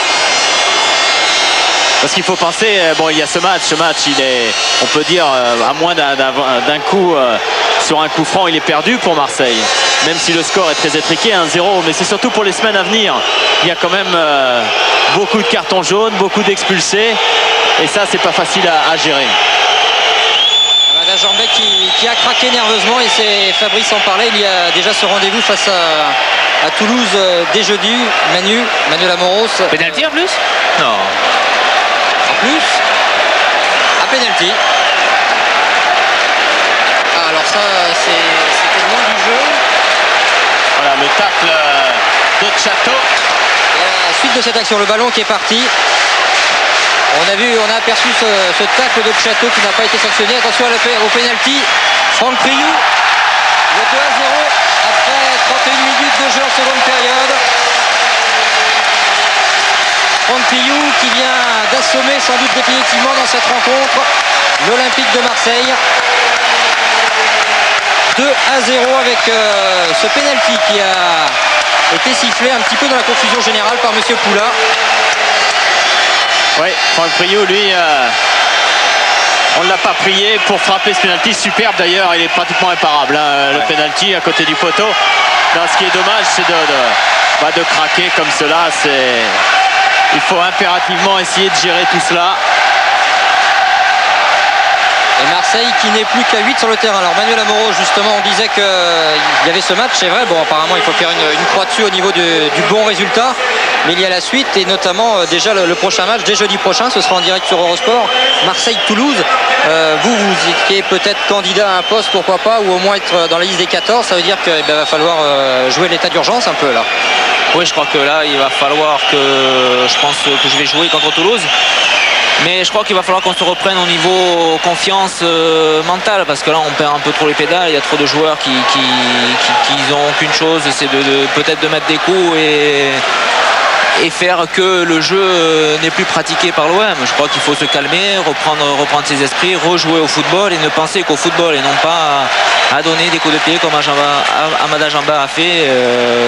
Parce qu'il faut penser, bon, il y a ce match il est, on peut dire, à moins d'un coup, sur un coup franc, il est perdu pour Marseille. Même si le score est très étriqué, 1-0, mais c'est surtout pour les semaines à venir. Il y a quand même beaucoup de cartons jaunes, beaucoup d'expulsés, et ça, c'est pas facile à gérer. la Jambet qui a craqué nerveusement, et c'est Fabrice en parlait, il y a déjà ce rendez-vous face à Toulouse dès jeudi. Manuel Amoros. Penalty en plus? Non. En plus, à penalty. Ah, alors ça, c'était loin du jeu. Voilà le tacle de Chateau. Et à la suite de cette action, le ballon qui est parti. On a aperçu ce tacle de Chateau qui n'a pas été sanctionné. Attention au penalty. Franck Priou, le 2-0 après 31 minutes de jeu en seconde période. Franck Priou qui vient d'assommer sans doute définitivement dans cette rencontre l'Olympique de Marseille. 2-0 avec ce penalty qui a été sifflé un petit peu dans la confusion générale par Monsieur Poula. Oui, Franck Priou, lui, on ne l'a pas prié pour frapper ce penalty. Superbe d'ailleurs, il est pratiquement imparable, hein, le penalty à côté du poteau. Là, ce qui est dommage, c'est de craquer comme cela. Il faut impérativement essayer de gérer tout cela. Et Marseille qui n'est plus qu'à 8 sur le terrain. Alors Manuel Amoros, justement, on disait qu'il y avait ce match, c'est vrai. Bon, apparemment, il faut faire une croix dessus au niveau du bon résultat. Mais il y a la suite, et notamment déjà le prochain match, dès jeudi prochain, ce sera en direct sur Eurosport. Marseille-Toulouse. Vous étiez peut-être candidat à un poste, pourquoi pas, ou au moins être dans la liste des 14. Ça veut dire qu'il va falloir jouer l'état d'urgence un peu là. Oui, je crois que là, il va falloir je pense que je vais jouer contre Toulouse. Mais je crois qu'il va falloir qu'on se reprenne au niveau confiance mentale, parce que là on perd un peu trop les pédales. Il y a trop de joueurs qui n'ont qu'une chose, c'est peut-être de mettre des coups et faire que le jeu n'est plus pratiqué par l'OM. Je crois qu'il faut se calmer, reprendre ses esprits, rejouer au football et ne penser qu'au football et non pas à donner des coups de pied comme Amada Jamba a fait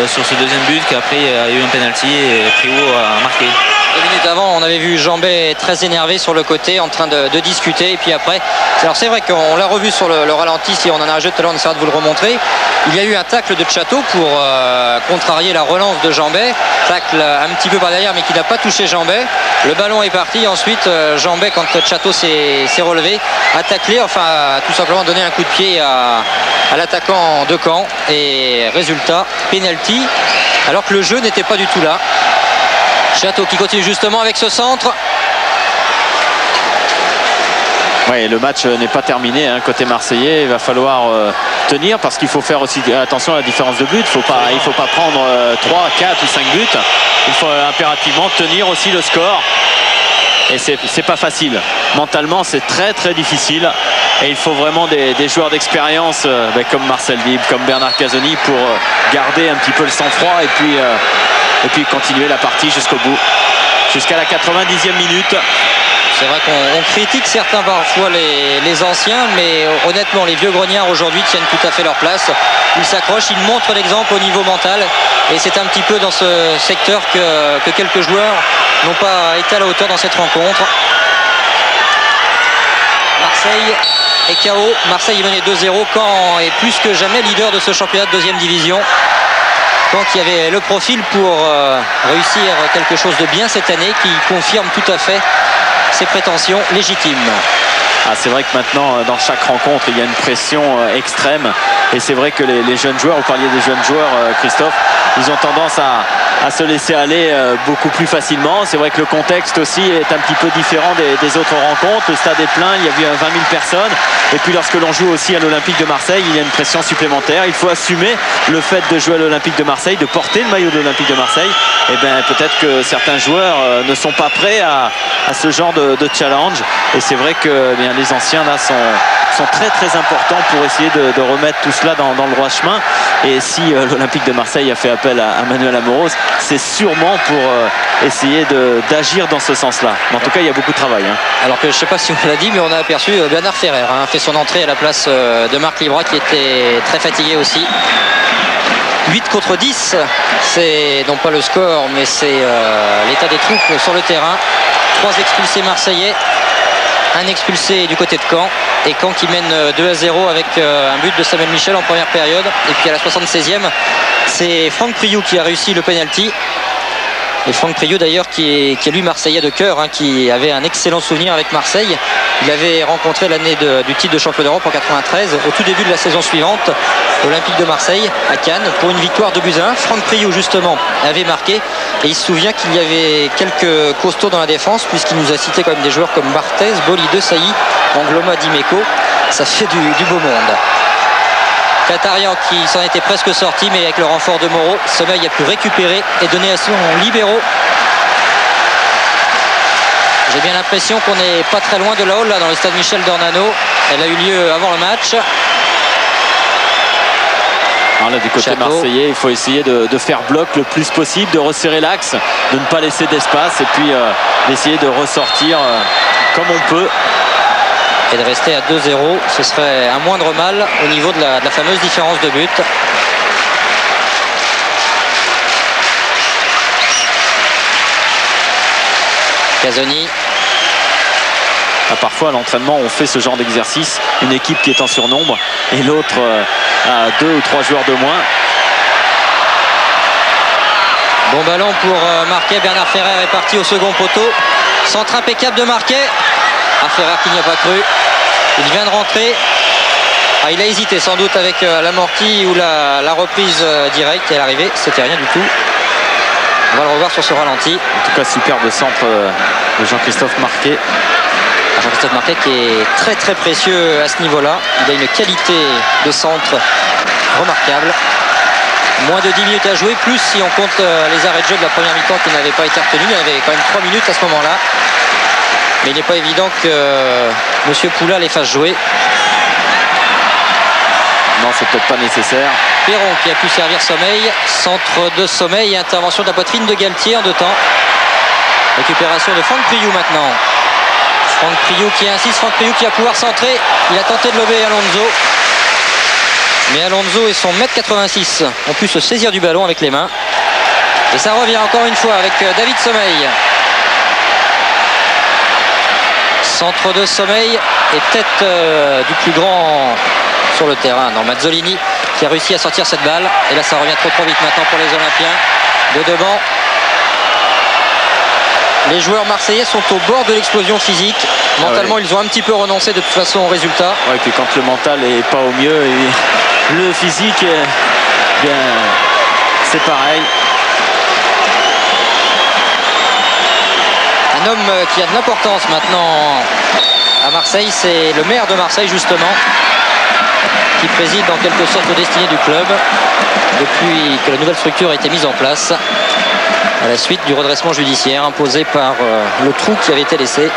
sur ce deuxième but, qu'après il y a eu un penalty et Priou a marqué. 2 minutes avant, on avait vu Jambet très énervé sur le côté en train de discuter, et puis après, alors c'est vrai qu'on l'a revu sur le ralenti, si on en a un jeu tout à l'heure, on essaiera de vous le remontrer. Il y a eu un tacle de Chateau pour contrarier la relance de Jambet, tacle un petit peu par derrière mais qui n'a pas touché Jambet. Le ballon est parti, ensuite Jambet, quand Chateau s'est relevé, a taclé, enfin a tout simplement donné un coup de pied à l'attaquant de Caen, et résultat, penalty, alors que le jeu n'était pas du tout là. Chateau qui continue justement avec ce centre. Oui, le match n'est pas terminé, hein, côté marseillais. Il va falloir tenir, parce qu'il faut faire aussi attention à la différence de but. Il ne faut pas prendre 3, 4 ou 5 buts. Il faut impérativement tenir aussi le score. Et c'est pas facile. Mentalement, c'est très très difficile. Et il faut vraiment des joueurs d'expérience comme Marcel Dib, comme Bernard Casoni, pour garder un petit peu le sang-froid et puis continuer la partie jusqu'au bout, jusqu'à la 90e minute. C'est vrai qu'on critique certains parfois les anciens, mais honnêtement les vieux grognards aujourd'hui tiennent tout à fait leur place. Ils s'accrochent, ils montrent l'exemple au niveau mental, et c'est un petit peu dans ce secteur que quelques joueurs n'ont pas été à la hauteur dans cette rencontre. Marseille est KO, Marseille est mené 2-0, Caen est plus que jamais leader de ce championnat de deuxième division. Caen qui avait le profil pour réussir quelque chose de bien cette année, qui confirme tout à fait ses prétentions légitimes. C'est vrai que maintenant, dans chaque rencontre, il y a une pression extrême. Et c'est vrai que les jeunes joueurs, vous parliez des jeunes joueurs, Christophe, ils ont tendance à se laisser aller beaucoup plus facilement. C'est vrai que le contexte aussi est un petit peu différent des autres rencontres. Le stade est plein, il y a eu 20 000 personnes. Et puis lorsque l'on joue aussi à l'Olympique de Marseille, il y a une pression supplémentaire. Il faut assumer le fait de jouer à l'Olympique de Marseille, de porter le maillot de l'Olympique de Marseille. Et bien peut-être que certains joueurs ne sont pas prêts à ce genre de challenge. Et c'est vrai que les anciens là sont très très importants pour essayer de remettre tout cela dans le droit chemin. Et si l'Olympique de Marseille a fait appel à Manuel Amoros, c'est sûrement pour essayer d'agir dans ce sens-là. Mais en tout cas, il y a beaucoup de travail. Alors que je ne sais pas si on l'a dit, mais on a aperçu Bernard Ferrer fait son entrée à la place de Marc Libra, qui était très fatigué aussi. 8 contre 10, c'est non pas le score, mais c'est l'état des troupes sur le terrain. 3 expulsés marseillais, un expulsé du côté de Caen, et Caen qui mène 2-0 avec un but de Samuel Michel en première période. Et puis à la 76e, c'est Franck Priou qui a réussi le penalty. Et Franck Priou d'ailleurs qui est lui Marseillais de cœur, hein, qui avait un excellent souvenir avec Marseille. Il avait rencontré l'année du titre de champion d'Europe en 93, au tout début de la saison suivante, Olympique de Marseille à Cannes pour une victoire de 2-1. Franck Priou justement avait marqué et il se souvient qu'il y avait quelques costauds dans la défense puisqu'il nous a cité quand même des joueurs comme Barthez, Boli, De Sailly, Angloma, Dimeco. Ça fait du beau monde. Katarian qui s'en était presque sorti, mais avec le renfort de Moreau, Sommeil a pu récupérer et donner à son libéraux. J'ai bien l'impression qu'on n'est pas très loin de la hall là dans le stade Michel Dornano. Elle a eu lieu avant le match. Alors là, du côté marseillais, il faut essayer de faire bloc le plus possible, de resserrer l'axe, de ne pas laisser d'espace et puis d'essayer de ressortir comme on peut. Et de rester à 2-0, ce serait un moindre mal au niveau de la fameuse différence de but. Casoni. Parfois à l'entraînement on fait ce genre d'exercice, une équipe qui est en surnombre et l'autre a 2 ou 3 joueurs de moins. Bon ballon pour Marquet. Bernard Ferrer est parti au second poteau. Centre impeccable de Marquet. Ferrer qui n'y a pas cru. Il vient de rentrer. Il a hésité sans doute avec l'amorti ou la reprise directe et l'arrivée. C'était rien du tout. On va le revoir sur ce ralenti. En tout cas, superbe centre de Jean-Christophe Marquet. Jean-Christophe Marquet qui est très très précieux à ce niveau-là. Il a une qualité de centre remarquable. Moins de 10 minutes à jouer, plus si on compte les arrêts de jeu de la première mi-temps qui n'avaient pas été retenus. Il y avait quand même 3 minutes à ce moment-là. Mais il n'est pas évident que M. Poula les fasse jouer. Non, c'est peut-être pas nécessaire. Perron qui a pu servir Sommeil. Centre de Sommeil et intervention de la poitrine de Galtier en 2 temps. Récupération de Franck Priou maintenant. Franck Priou qui insiste, Franck Priou qui va pouvoir centrer. Il a tenté de lober Alonso. Mais Alonso et son 1m86 ont pu se saisir du ballon avec les mains. Et ça revient encore une fois avec David Sommeil. Centre de Sommeil et tête du plus grand sur le terrain. Non, Mazzolini qui a réussi à sortir cette balle. Et là ça revient trop vite maintenant pour les Olympiens. De devant. Les joueurs marseillais sont au bord de l'explosion physique. Mentalement, ils ont un petit peu renoncé de toute façon au résultat. Ouais, et puis quand le mental n'est pas au mieux, et le physique, bien, c'est pareil. Un homme qui a de l'importance maintenant à Marseille, c'est le maire de Marseille justement, qui préside en quelque sorte le destiné du club depuis que la nouvelle structure a été mise en place à la suite du redressement judiciaire imposé par le trou qui avait été laissé.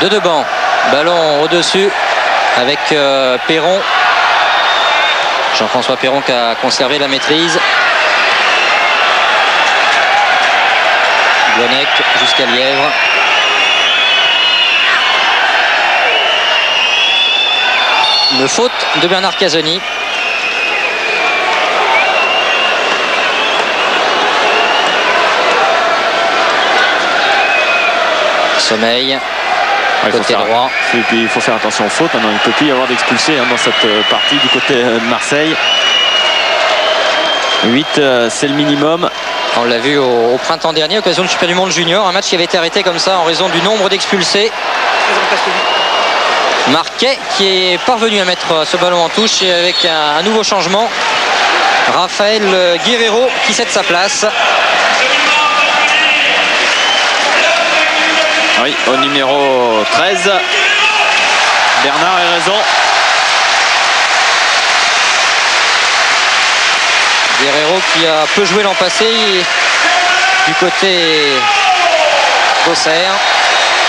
De Deban, ballon au-dessus avec Perron. Jean-François Perron qui a conservé la maîtrise. Glonec jusqu'à Lièvre. Une faute de Bernard Casoni. Sommeil. Côté droit. Et puis il faut faire attention aux fautes. Maintenant, il ne peut plus y avoir d'expulsés dans cette partie du côté de Marseille. 8, c'est le minimum. On l'a vu au printemps dernier, occasion du Championnat du Monde Junior, un match qui avait été arrêté comme ça en raison du nombre d'expulsés. Marquet qui est parvenu à mettre ce ballon en touche et avec un nouveau changement. Raphaël Guerrero qui cède sa place. Oui, au numéro 13. Bernard a raison. Guerrero qui a peu joué l'an passé du côté d'Auxerre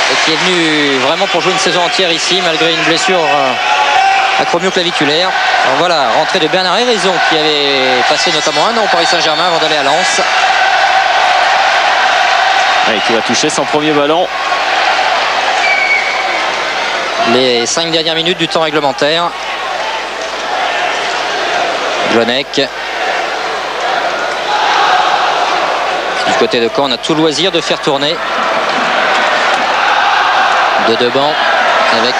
et qui est venu vraiment pour jouer une saison entière ici malgré une blessure acromioclaviculaire. Alors voilà, rentrée de Bernard Héraison qui avait passé notamment 1 an au Paris Saint-Germain avant d'aller à Lens. Et qui va toucher son premier ballon. Les 5 dernières minutes du temps réglementaire. Glonec. Du côté de Caen, on a tout loisir de faire tourner. De Deban avec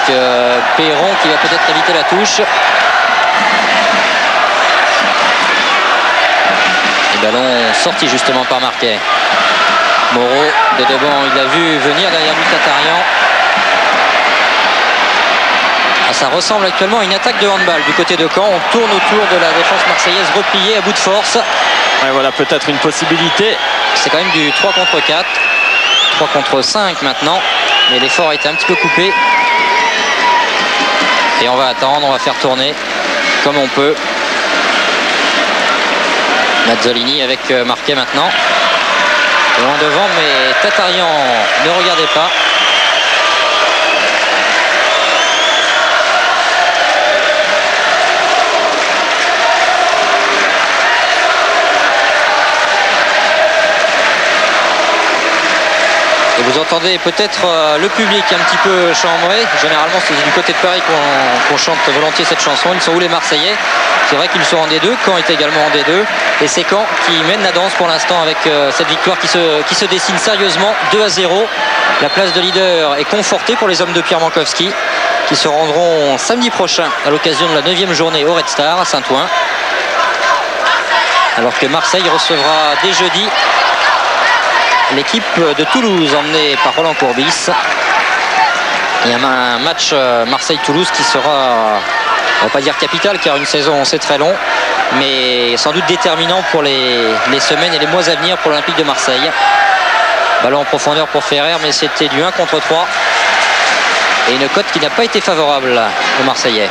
Perron qui va peut-être éviter la touche. Et Ballon sorti justement par Marquet. Moreau de devant, il a vu venir derrière lui Tatarian. Ça ressemble actuellement à une attaque de handball du côté de Caen. On tourne autour de la défense marseillaise repliée à bout de force. Ouais, voilà peut-être une possibilité. C'est quand même du 3 contre 4. 3 contre 5 maintenant. Mais l'effort a été un petit peu coupé. Et on va attendre, on va faire tourner comme on peut. Mazzolini avec Marquet maintenant. Loin devant, mais Tatarian ne regardez pas. Et vous entendez peut-être le public un petit peu chambré. Généralement, c'est du côté de Paris qu'on chante volontiers cette chanson. Ils sont où les Marseillais? C'est vrai qu'ils sont en D2. Caen est également en D2. Et c'est Caen qui mène la danse pour l'instant avec cette victoire qui se dessine sérieusement. 2-0. La place de leader est confortée pour les hommes de Pierre Mankowski qui se rendront samedi prochain à l'occasion de la 9e journée au Red Star à Saint-Ouen. Alors que Marseille recevra dès jeudi l'équipe de Toulouse emmenée par Roland Courbis. Il y a un match Marseille-Toulouse qui sera, on va pas dire capital car une saison c'est très long, mais sans doute déterminant pour les semaines et les mois à venir pour l'Olympique de Marseille. Ballon en profondeur pour Ferrer, mais c'était du 1 contre 3 et une cote qui n'a pas été favorable aux Marseillais.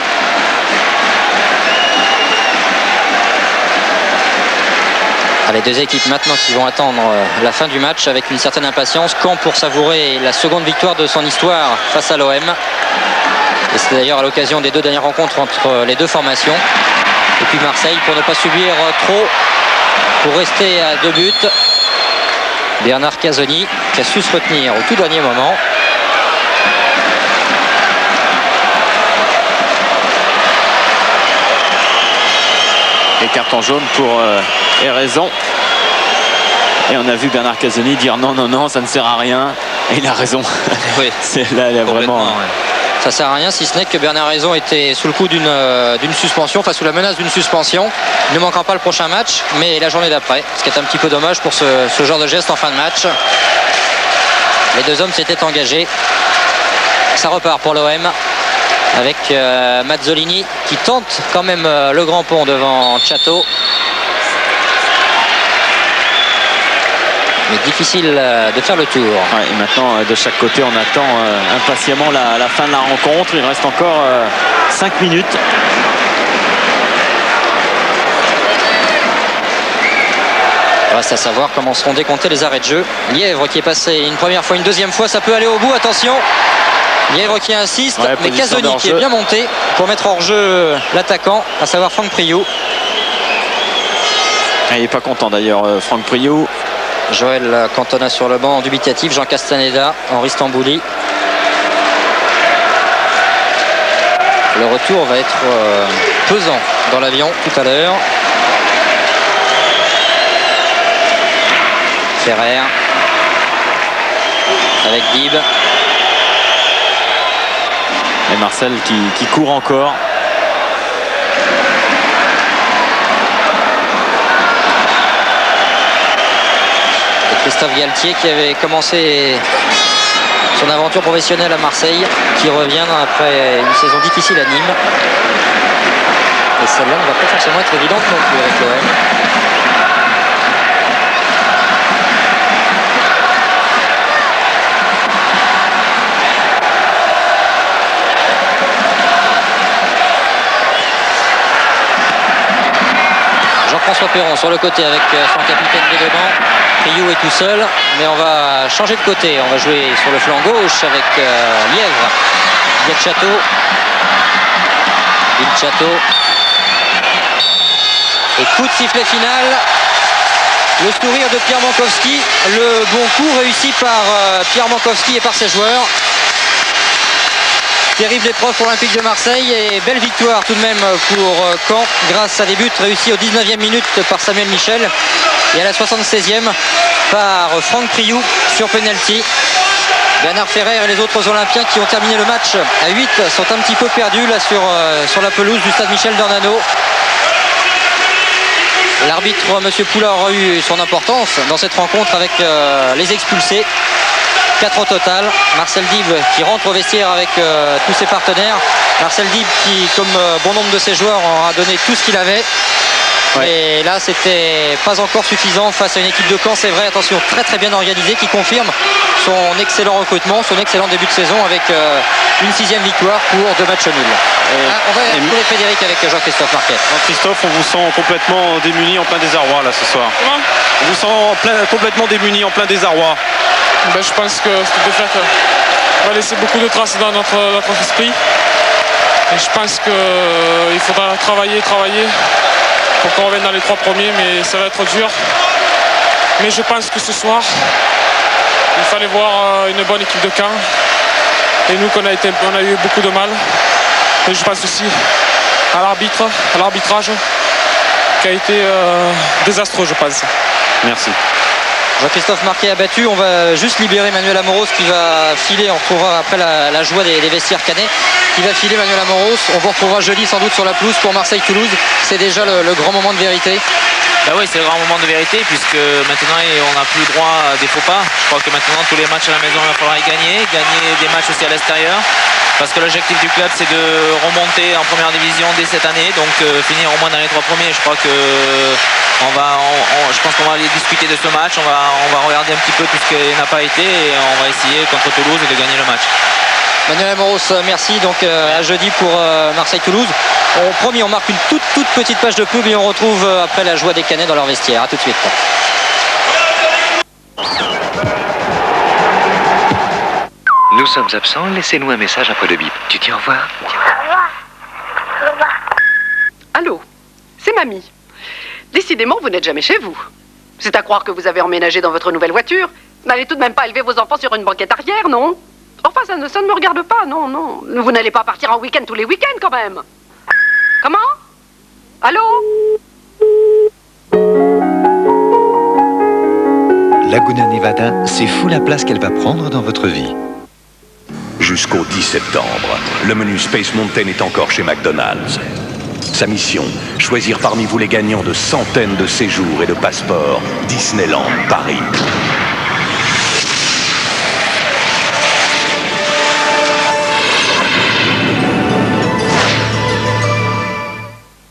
Les deux équipes maintenant qui vont attendre la fin du match avec une certaine impatience. Caen pour savourer la seconde victoire de son histoire face à l'OM. Et c'est d'ailleurs à l'occasion des deux dernières rencontres entre les deux formations. Et puis Marseille pour ne pas subir trop, pour rester à 2 buts. Bernard Casoni qui a su se retenir au tout dernier moment. Et carton jaune pour Eraison. Et on a vu Bernard Casoni dire non, ça ne sert à rien. Et il a raison. Oui. Là, il a vraiment. Ouais. Ça sert à rien si ce n'est que Bernard Eraison était sous le coup d'une suspension, enfin sous la menace d'une suspension. Il ne manquera pas le prochain match, mais la journée d'après. Ce qui est un petit peu dommage pour ce genre de geste en fin de match. Les deux hommes s'étaient engagés. Ça repart pour l'OM. Avec Mazzolini qui tente quand même le grand pont devant Chateau. Mais difficile de faire le tour. Ouais, et maintenant, de chaque côté, on attend impatiemment la fin de la rencontre. Il reste encore 5 minutes. Reste à savoir comment seront décomptés les arrêts de jeu. Lièvre qui est passé une première fois, une deuxième fois, ça peut aller au bout, attention. Lièvre qui insiste, ouais, mais Casoni qui est bien monté pour mettre hors jeu l'attaquant, à savoir Franck Priou. Il n'est pas content d'ailleurs, Franck Priou. Joël Cantona sur le banc dubitatif, Jean Castaneda, Henri Stambouli. Le retour va être pesant dans l'avion tout à l'heure. Ferrer avec Dib. Et Marcel qui court encore. Et Christophe Galtier qui avait commencé son aventure professionnelle à Marseille, qui revient après une saison difficile à Nîmes. Et celle-là ne va pas forcément être évidente non plus avec l'OM. Jean-François Perron sur le côté avec son capitaine Bédeban. Priou est tout seul, mais on va changer de côté. On va jouer sur le flanc gauche avec Lièvre, Vilchateau. Et coup de sifflet final. Le sourire de Pierre Mankowski. Le bon coup réussi par Pierre Mankowski et par ses joueurs. Terrible épreuve pour l'Olympique de Marseille et belle victoire tout de même pour Caen grâce à des buts réussis aux 19e minute par Samuel Michel et à la 76e par Franck Priou sur penalty. Bernard Ferrer et les autres Olympiens qui ont terminé le match à 8 sont un petit peu perdus là sur la pelouse du stade Michel Dornano. L'arbitre, M. Poula, aura eu son importance dans cette rencontre avec les expulsés. 4 au total. Marcel Dib qui rentre au vestiaire avec tous ses partenaires. Marcel Dib qui, comme bon nombre de ses joueurs, aura donné tout ce qu'il avait. Ouais. Et là, c'était pas encore suffisant face à une équipe de Caen, c'est vrai, attention, très très bien organisée, qui confirme son excellent recrutement, son excellent début de saison avec une 6e victoire pour 2 matchs nuls. On va retrouver Frédéric avec Jean-Christophe Marquet. Jean-Christophe, on vous sent complètement démuni en plein désarroi là ce soir. Comment ? On vous sent complètement démuni en plein désarroi. Ben, je pense que cette défaite va laisser beaucoup de traces dans notre esprit. Et je pense qu'il faudra travailler pour qu'on revienne dans les 3 premiers, mais ça va être dur. Mais je pense que ce soir, il fallait voir une bonne équipe de Caen. Et nous, on a eu beaucoup de mal. Et je pense aussi à l'arbitrage, qui a été désastreux, je pense. Merci. Jean-Christophe Marquet a battu. On va juste libérer Manuel Amoros qui va filer. On retrouvera après la joie des vestiaires canets qui va filer Manuel Amoros. On vous retrouvera jeudi sans doute sur la pelouse pour Marseille-Toulouse. C'est déjà le grand moment de vérité. Bah oui, c'est le grand moment de vérité puisque maintenant on n'a plus le droit à des faux pas. Je crois que maintenant tous les matchs à la maison il va falloir y gagner des matchs aussi à l'extérieur. Parce que l'objectif du club c'est de remonter en première division dès cette année, donc finir au moins dans les 3 premiers. Je crois que je pense qu'on va aller discuter de ce match, on va regarder un petit peu tout ce qui n'a pas été et on va essayer contre Toulouse de gagner le match. Manuel Amoros, merci. Donc à jeudi pour Marseille-Toulouse. On marque une toute petite page de pub et on retrouve après la joie des Canets dans leur vestiaire. A tout de suite. Nous sommes absents, laissez-nous un message après le bip. Tu dis au revoir? Allô, c'est Mamie. Décidément, vous n'êtes jamais chez vous. C'est à croire que vous avez emménagé dans votre nouvelle voiture. Vous n'allez tout de même pas élever vos enfants sur une banquette arrière, non? Enfin, ça ne me regarde pas, non. Vous n'allez pas partir en week-end tous les week-ends, quand même. Comment? Allô? Laguna Nevada, c'est fou la place qu'elle va prendre dans votre vie. Jusqu'au 10 septembre, le menu Space Mountain est encore chez McDonald's. Sa mission, choisir parmi vous les gagnants de centaines de séjours et de passeports Disneyland Paris.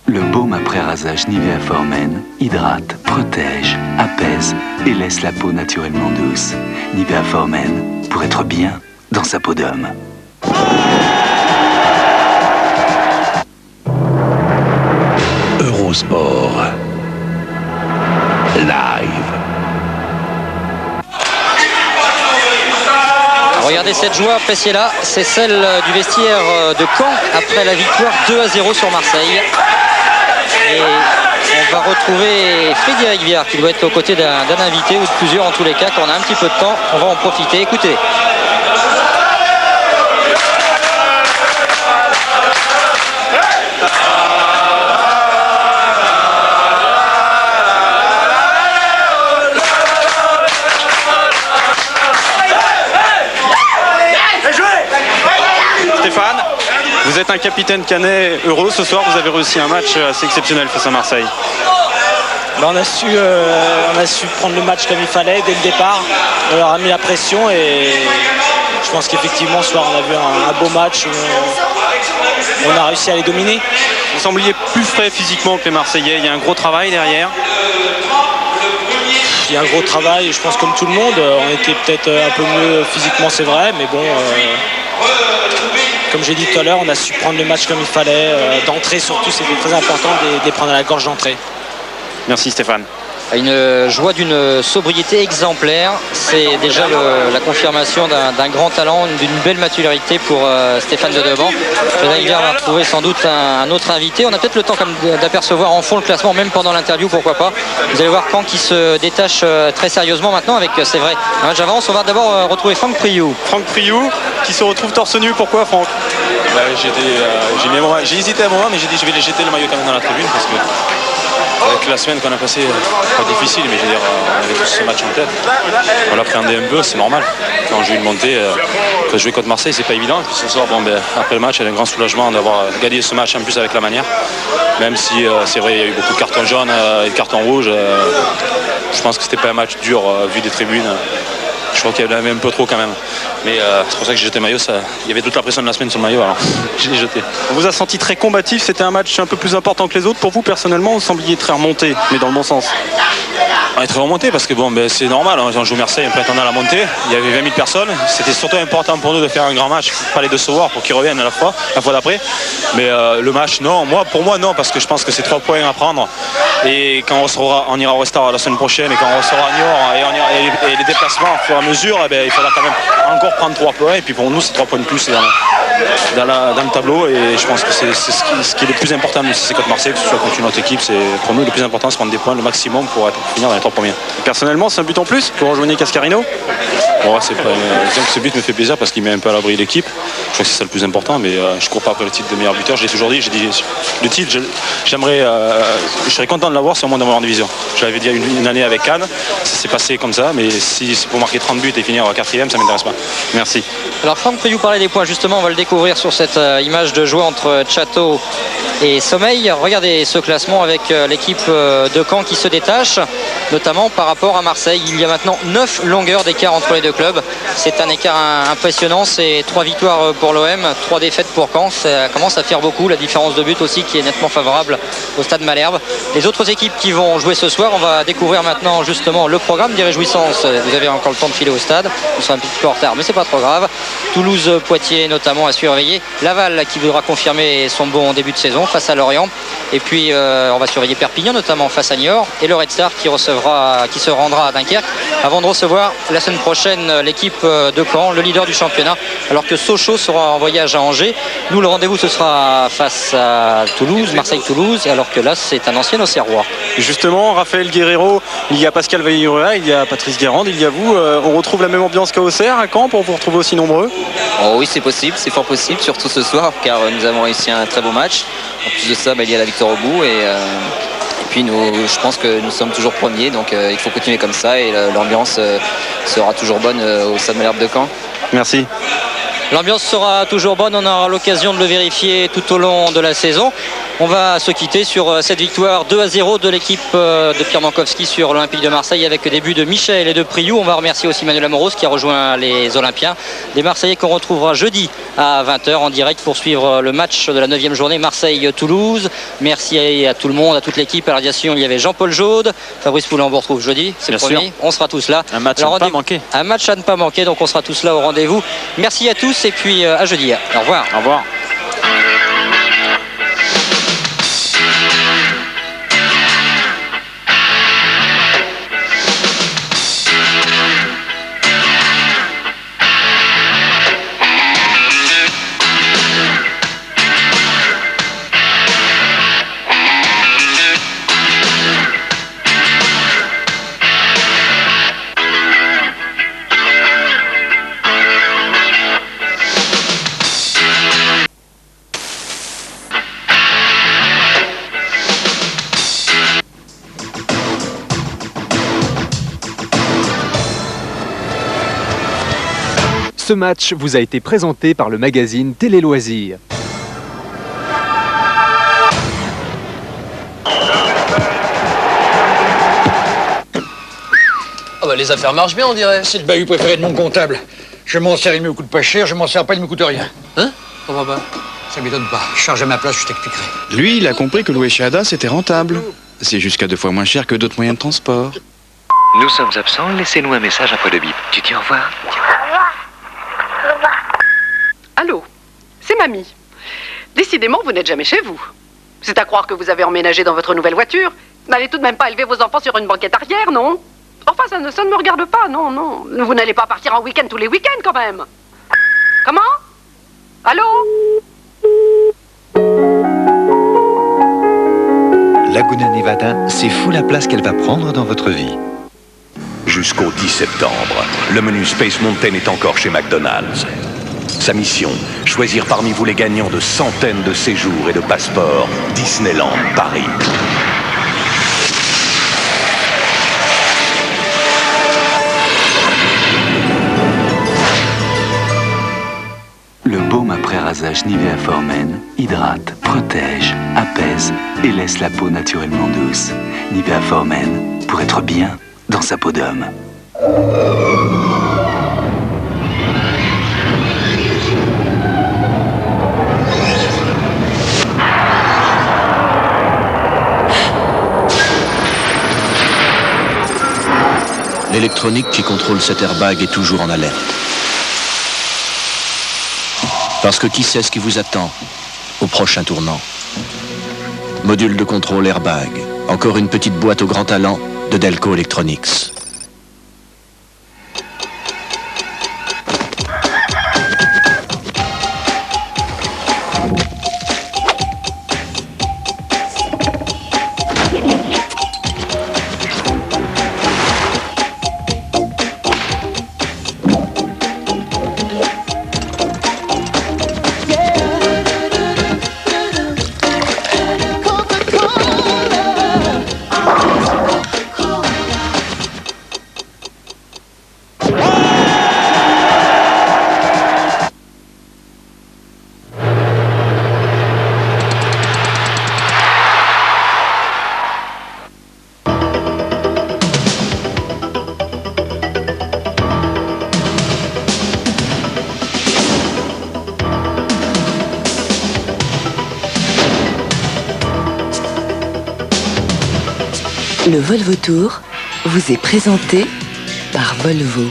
Le baume après rasage Nivea Formen hydrate, protège, apaise et laisse la peau naturellement douce. Nivea Formen pour être bien dans sa peau d'homme. Eurosport Live. Regardez cette joie, appréciez-la. C'est celle du vestiaire de Caen après la victoire 2-0 sur Marseille. Et on va retrouver Frédéric Viard qui doit être aux côtés d'un invité ou de plusieurs en tous les cas. Quand on a un petit peu de temps, on va en profiter. Écoutez. Stéphane, vous êtes un capitaine canet heureux. Ce soir, vous avez réussi un match assez exceptionnel face à Marseille. On a su prendre le match comme il fallait dès le départ. On leur a mis la pression et je pense qu'effectivement ce soir on a vu un beau match où on a réussi à les dominer. Vous sembliez plus frais physiquement que les Marseillais. Il y a un gros travail derrière. Il y a un gros travail, je pense comme tout le monde. On était peut-être un peu mieux physiquement, c'est vrai, mais bon, comme j'ai dit tout à l'heure, on a su prendre le match comme il fallait. D'entrée surtout, c'était très important de les prendre à la gorge d'entrée. Merci Stéphane. Une joie d'une sobriété exemplaire, c'est déjà la confirmation d'un grand talent, d'une belle maturité pour Stéphane Dedeban. Frédéric Viard va retrouver sans doute un autre invité. On a peut-être le temps d'apercevoir en fond le classement, même pendant l'interview, pourquoi pas. Vous allez voir Caen qui se détache très sérieusement maintenant avec, c'est vrai, un match d'avance. On va d'abord retrouver Franck Priou. Franck Priou qui se retrouve torse nu. Pourquoi Franck? J'ai hésité à un moment, mais j'ai dit je vais les jeter le maillot quand même dans la tribune parce que avec la semaine qu'on a passée, pas difficile, mais je veux dire, on avait tous ce match en tête. On l'appréhendait un peu, c'est normal. Quand on joue une montée, quand jouer contre Marseille, c'est pas évident. Puis ce soir, après le match, il y a un grand soulagement d'avoir gagné ce match en plus avec la manière. Même si c'est vrai, il y a eu beaucoup de cartons jaunes et de cartons rouges. Je pense que c'était pas un match dur vu des tribunes. Je crois qu'il y en avait un peu trop quand même. Mais c'est pour ça que j'ai jeté le maillot. Il y avait toute la pression de la semaine sur le maillot, alors je l'ai jeté. On vous a senti très combatif, c'était un match un peu plus important que les autres. Pour vous, personnellement, vous sembliez très remonté, mais dans le bon sens. On est très remonté parce que c'est normal, on joue Marseille, on prétendait à la montée. Il y avait 20 000 personnes. C'était surtout important pour nous de faire un grand match. Il fallait décevoir pour qu'ils reviennent la fois d'après. Mais le match, non. Pour moi, non, parce que je pense que c'est 3 points à prendre. Et quand on ira au Restart la semaine prochaine, et quand on sera à Niort et les déplacements au fur et à mesure, il faudra quand même encore prendre 3 points. Et puis pour nous, c'est 3 points de plus dans le tableau. Et je pense que c'est ce qui est le plus important, même si c'est contre Marseille, que ce soit contre une autre équipe. Pour nous, le plus important, c'est prendre des points le maximum pour finir dans les 3 premiers. Personnellement, c'est un but en plus pour rejoindre Cascarino. C'est pas, disons que ce but me fait plaisir parce qu'il met un peu à l'abri de l'équipe. Je crois que c'est ça le plus important, mais je cours pas après le titre de meilleur buteur. Je l'ai toujours dit, le titre, je serais content de l'avoir si au moins d'avoir en division. Je l'avais dit une année avec Cannes, ça s'est passé comme ça, mais si c'est pour marquer 30 buts et finir 4e, ça m'intéresse pas. Merci. Alors Franck Priou parlait des points, justement, on va le découvrir sur cette image de joie entre Château et Sommeil. Regardez ce classement avec l'équipe de Caen qui se détache, notamment par rapport à Marseille. Il y a maintenant 9 longueurs d'écart entre les deux clubs. C'est un écart impressionnant, c'est 3 victoires pour l'OM, 3 défaites pour Caen. Ça commence à faire beaucoup, la différence de but aussi qui est nettement favorable au stade Malherbe. Les autres équipes qui vont jouer ce soir, on va découvrir maintenant justement le programme des réjouissances. Vous avez encore le temps de filer au stade, on sera un petit peu en retard mais c'est pas trop grave. Toulouse, Poitiers notamment à surveiller. Laval qui voudra confirmer son bon début de saison face à Lorient. Et puis on va surveiller Perpignan notamment face à Niort. Et le Red Star qui se rendra à Dunkerque avant de recevoir la semaine prochaine l'équipe de Caen, le leader du championnat, alors que Sochaux sera en voyage à Angers. Nous, le rendez-vous, ce sera face à Toulouse, Marseille-Toulouse, alors que là, c'est un ancien Auxerrois. Justement, Raphaël Guerrero, il y a Pascal Vaillura, il y a Patrice Guérande, il y a vous. On retrouve la même ambiance qu'à Auxerre, à Caen, pour vous retrouver aussi nombreux? Oui, c'est possible, c'est fort possible, surtout ce soir, car nous avons réussi un très beau match. En plus de ça, il y a la victoire au bout. Et puis, je pense que nous sommes toujours premiers, donc il faut continuer comme ça. Et l'ambiance sera toujours bonne au Stade Malherbe de Caen. Merci. L'ambiance sera toujours bonne, on aura l'occasion de le vérifier tout au long de la saison. On va se quitter sur cette victoire 2-0 de l'équipe de Pierre Mankowski sur l'Olympique de Marseille avec des buts de Michel et de Priou. On va remercier aussi Manuel Amoros qui a rejoint les Olympiens. Des Marseillais qu'on retrouvera jeudi à 20h en direct pour suivre le match de la 9e journée Marseille-Toulouse. Merci à tout le monde, à toute l'équipe. À la radiation, il y avait Jean-Paul Jaude, Fabrice Poulin, on vous retrouve jeudi, c'est le premier. On sera tous là. Un match à ne pas manquer. Un match à ne pas manquer, donc on sera tous là au rendez-vous. Merci à tous et puis à jeudi. Au revoir. Au revoir. Ce match vous a été présenté par le magazine Télé Loisirs. Les affaires marchent bien, on dirait. C'est le bahut préféré de mon comptable. Je m'en sers, il me coûte pas cher. Je m'en sers pas, il me coûte rien. Hein? Comment pas? Ça m'étonne pas. Charge à ma place, je t'expliquerai. Lui, il a compris que louer chez Ada, c'était rentable. C'est jusqu'à 2 fois moins cher que d'autres moyens de transport. Nous sommes absents, laissez-nous un message après le bip. Tu dis au revoir? Allô, c'est Mamie. Décidément, vous n'êtes jamais chez vous. C'est à croire que vous avez emménagé dans votre nouvelle voiture. N'allez tout de même pas élever vos enfants sur une banquette arrière, non? Enfin, ça ne me regarde pas, non, non. Vous n'allez pas partir en week-end tous les week-ends, quand même. Comment? Allô? Laguna Nevada, c'est fou la place qu'elle va prendre dans votre vie. Jusqu'au 10 septembre, le menu Space Mountain est encore chez McDonald's. Sa mission, choisir parmi vous les gagnants de centaines de séjours et de passeports Disneyland Paris. après-rasage Nivea Formen hydrate, protège, apaise et laisse la peau naturellement douce. Nivea Formen pour être bien dans sa peau d'homme. L'électronique qui contrôle cet airbag est toujours en alerte. Parce que qui sait ce qui vous attend au prochain tournant? Module de contrôle airbag. Encore une petite boîte au grand talent de Delco Electronics. Le Volvo Tour vous est présenté par Volvo.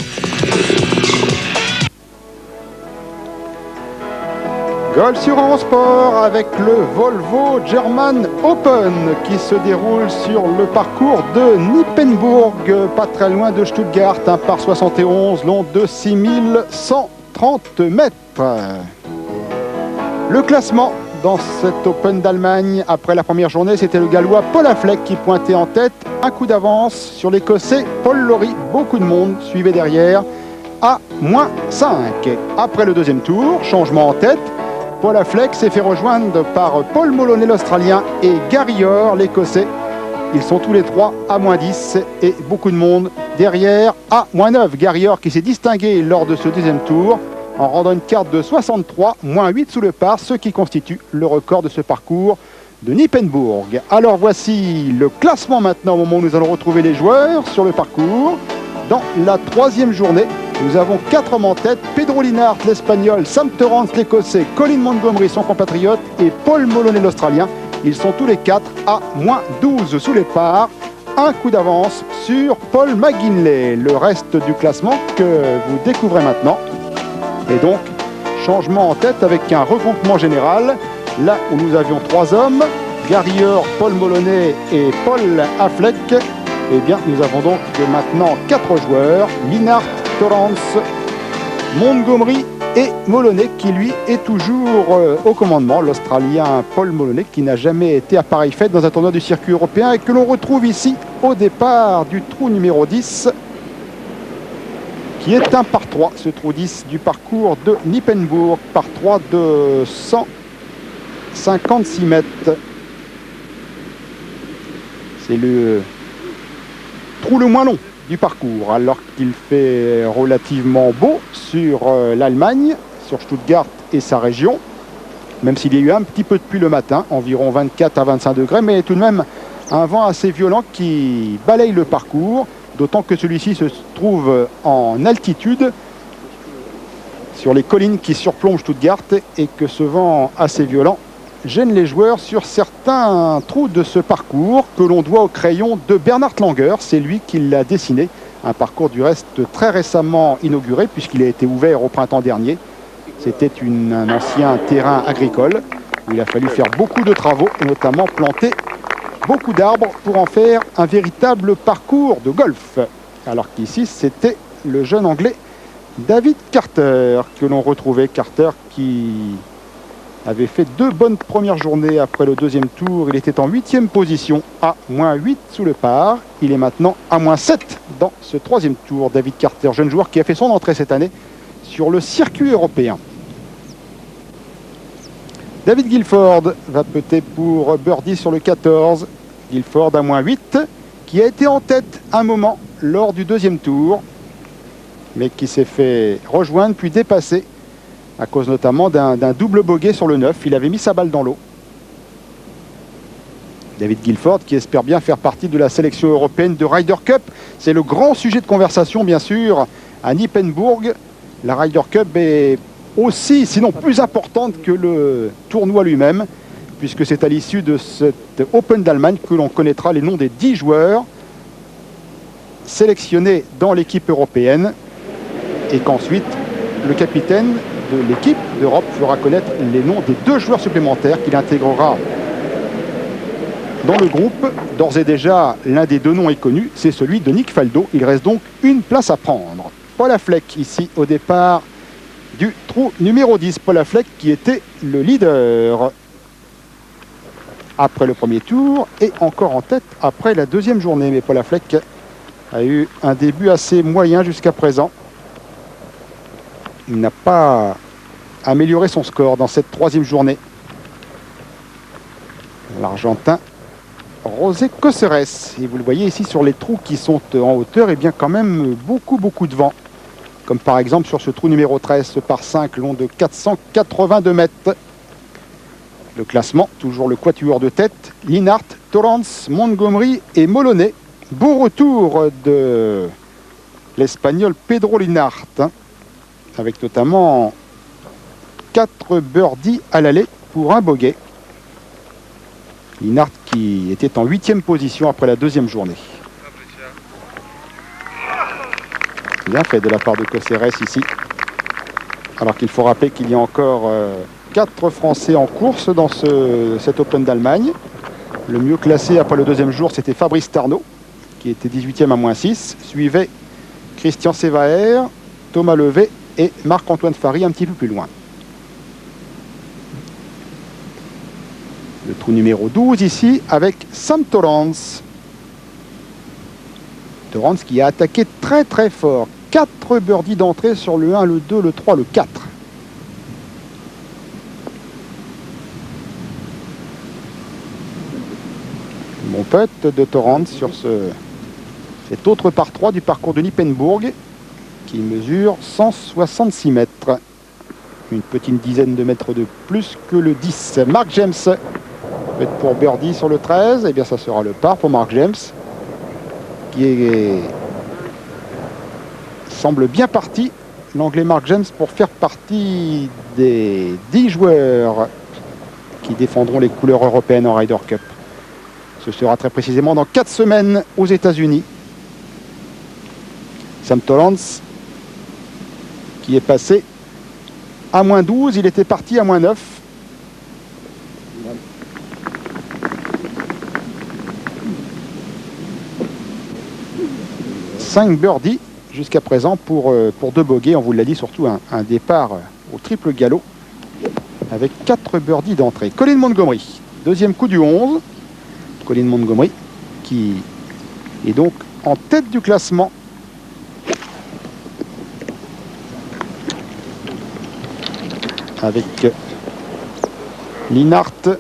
Golf sur Eurosport avec le Volvo German Open qui se déroule sur le parcours de Nippenburg, pas très loin de Stuttgart, un par 71 long de 6130 mètres. Le classement dans cet Open d'Allemagne, après la première journée, c'était le Gallois Paul Affleck qui pointait en tête, un coup d'avance sur l'Écossais Paul Lawrie. Beaucoup de monde suivait derrière à -5. Après le deuxième tour, changement en tête, Paul Affleck s'est fait rejoindre par Paul Moloney l'Australien et Gary Orr l'Écossais. Ils sont tous les trois à -10 et beaucoup de monde derrière à -9. Gary Orr qui s'est distingué lors de ce deuxième tour en rendant une carte de 63, -8 sous le par, ce qui constitue le record de ce parcours de Nippenburg. Alors voici le classement maintenant, au moment où nous allons retrouver les joueurs sur le parcours. Dans la troisième journée, nous avons 4 hommes en tête: Pedro Linhart, l'Espagnol, Sam Torrance, l'Écossais, Colin Montgomery, son compatriote, et Paul Moloney, l'Australien. Ils sont tous les 4 à -12 sous les pars. Un coup d'avance sur Paul McGinley. Le reste du classement que vous découvrez maintenant. Et donc, changement en tête avec un regroupement général. Là où nous avions 3 hommes, Gary Orr, Paul Moloney et Paul Affleck, eh bien, nous avons donc maintenant 4 joueurs: Linhart, Torrance, Montgomery et Moloney, qui lui est toujours au commandement. L'Australien Paul Moloney, qui n'a jamais été à pareille fête dans un tournoi du circuit européen et que l'on retrouve ici au départ du trou numéro 10. Qui est un par 3, ce trou 10 du parcours de Nippenburg, par 3 de 156 mètres. C'est le trou le moins long du parcours, alors qu'il fait relativement beau sur l'Allemagne, sur Stuttgart et sa région, même s'il y a eu un petit peu de pluie le matin, environ 24 à 25 degrés, mais tout de même un vent assez violent qui balaye le parcours. D'autant que celui-ci se trouve en altitude sur les collines qui surplombent Stuttgart et que ce vent assez violent gêne les joueurs sur certains trous de ce parcours que l'on doit au crayon de Bernhard Langer. C'est lui qui l'a dessiné. Un parcours du reste très récemment inauguré puisqu'il a été ouvert au printemps dernier. C'était un ancien terrain agricole où il a fallu faire beaucoup de travaux et notamment planter beaucoup d'arbres pour en faire un véritable parcours de golf. Alors qu'ici, c'était le jeune Anglais David Carter que l'on retrouvait. Carter qui avait fait 2 bonnes premières journées après le deuxième tour. Il était en 8e position à -8 sous le par. Il est maintenant à -7 dans ce 3e tour. David Carter, jeune joueur qui a fait son entrée cette année sur le circuit européen. David Guilford va peut-être pour birdie sur le 14. Guilford à -8, qui a été en tête un moment lors du deuxième tour, mais qui s'est fait rejoindre puis dépasser à cause notamment d'un double bogey sur le 9. Il avait mis sa balle dans l'eau. David Guilford qui espère bien faire partie de la sélection européenne de Ryder Cup. C'est le grand sujet de conversation bien sûr à Nippenburg. La Ryder Cup est aussi, sinon plus importante que le tournoi lui-même, puisque c'est à l'issue de cet Open d'Allemagne que l'on connaîtra les noms des 10 joueurs sélectionnés dans l'équipe européenne et qu'ensuite le capitaine de l'équipe d'Europe fera connaître les noms des 2 joueurs supplémentaires qu'il intégrera dans le groupe. D'ores et déjà, l'un des 2 noms est connu, c'est celui de Nick Faldo. Il reste donc une place à prendre. Paul Affleck ici au départ du trou numéro 10. Paul Affleck qui était le leader après le premier tour et encore en tête après la deuxième journée. Mais Paul Affleck a eu un début assez moyen jusqu'à présent. Il n'a pas amélioré son score dans cette 3e journée. L'Argentin José Coceres. Et vous le voyez ici sur les trous qui sont en hauteur, et bien quand même beaucoup de vent. Comme par exemple sur ce trou numéro 13, ce par 5 long de 482 mètres. Le classement, toujours le quatuor de tête. Linhart, Torrance, Montgomery et Moloney. Beau retour de l'Espagnol Pedro Linhart, avec notamment 4 birdies à l'aller pour un bogey. Linhart qui était en 8e position après la 2e journée. Bien fait de la part de Coceres ici. Alors qu'il faut rappeler qu'il y a encore 4 Français en course dans cet Open d'Allemagne. Le mieux classé après le 2e jour, c'était Fabrice Tarnot, qui était 18e à -6. Suivait Christian Sevaer, Thomas Levet et Marc-Antoine Fary un petit peu plus loin. Le trou numéro 12 ici avec Sam Torrance. Torrance qui a attaqué très fort. 4 birdies d'entrée sur le 1, le 2, le 3, le 4. Bon putt de Torrance sur cet autre par 3 du parcours de Nippenburg qui mesure 166 mètres. Une petite dizaine de mètres de plus que le 10. Mark James pour birdie sur le 13. Et bien ça sera le par pour Mark James qui semble bien parti, l'anglais Mark James, pour faire partie des 10 joueurs qui défendront les couleurs européennes en Ryder Cup. Ce sera très précisément dans 4 semaines aux États-Unis. Sam Torrance qui est passé à -12, il était parti à -9. Cinq birdies jusqu'à présent pour 2 bogeys. On vous l'a dit, surtout un départ au triple galop avec 4 birdies d'entrée. Colin Montgomery, 2e coup du 11. Colin Montgomery qui est donc en tête du classement. Avec Linhart,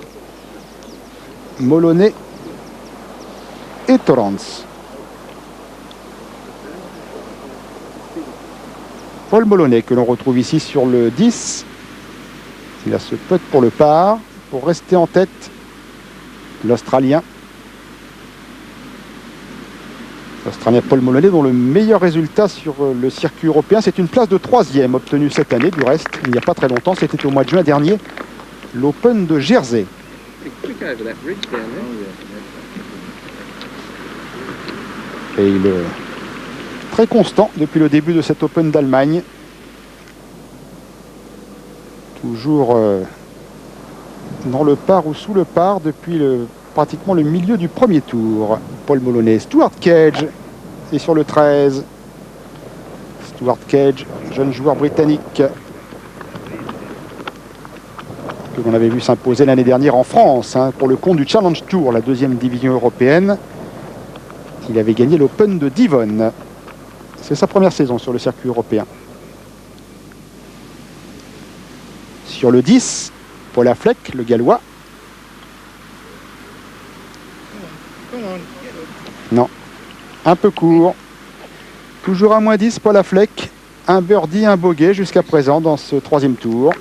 Moloney et Torrance. Paul Moloney que l'on retrouve ici sur le 10. Il a ce putt pour le par, pour rester en tête. L'Australien. L'Australien Paul Moloney, dont le meilleur résultat sur le circuit européen, c'est une place de 3e obtenue cette année. Du reste, il n'y a pas très longtemps, c'était au mois de juin dernier, l'Open de Jersey. Et il est très constant depuis le début de cet Open d'Allemagne. Toujours dans le par ou sous le par depuis pratiquement le milieu du premier tour. Paul Moloney. Stuart Cage est sur le 13. Stuart Cage, jeune joueur britannique que l'on avait vu s'imposer l'année dernière en France pour le compte du Challenge Tour, la 2e division européenne. Il avait gagné l'Open de Devon. C'est sa première saison sur le circuit européen. Sur le 10, Paul Affleck, le Gallois. Non, un peu court. Toujours à -10, Paul Affleck, Un birdie, un bogey jusqu'à présent dans ce troisième tour.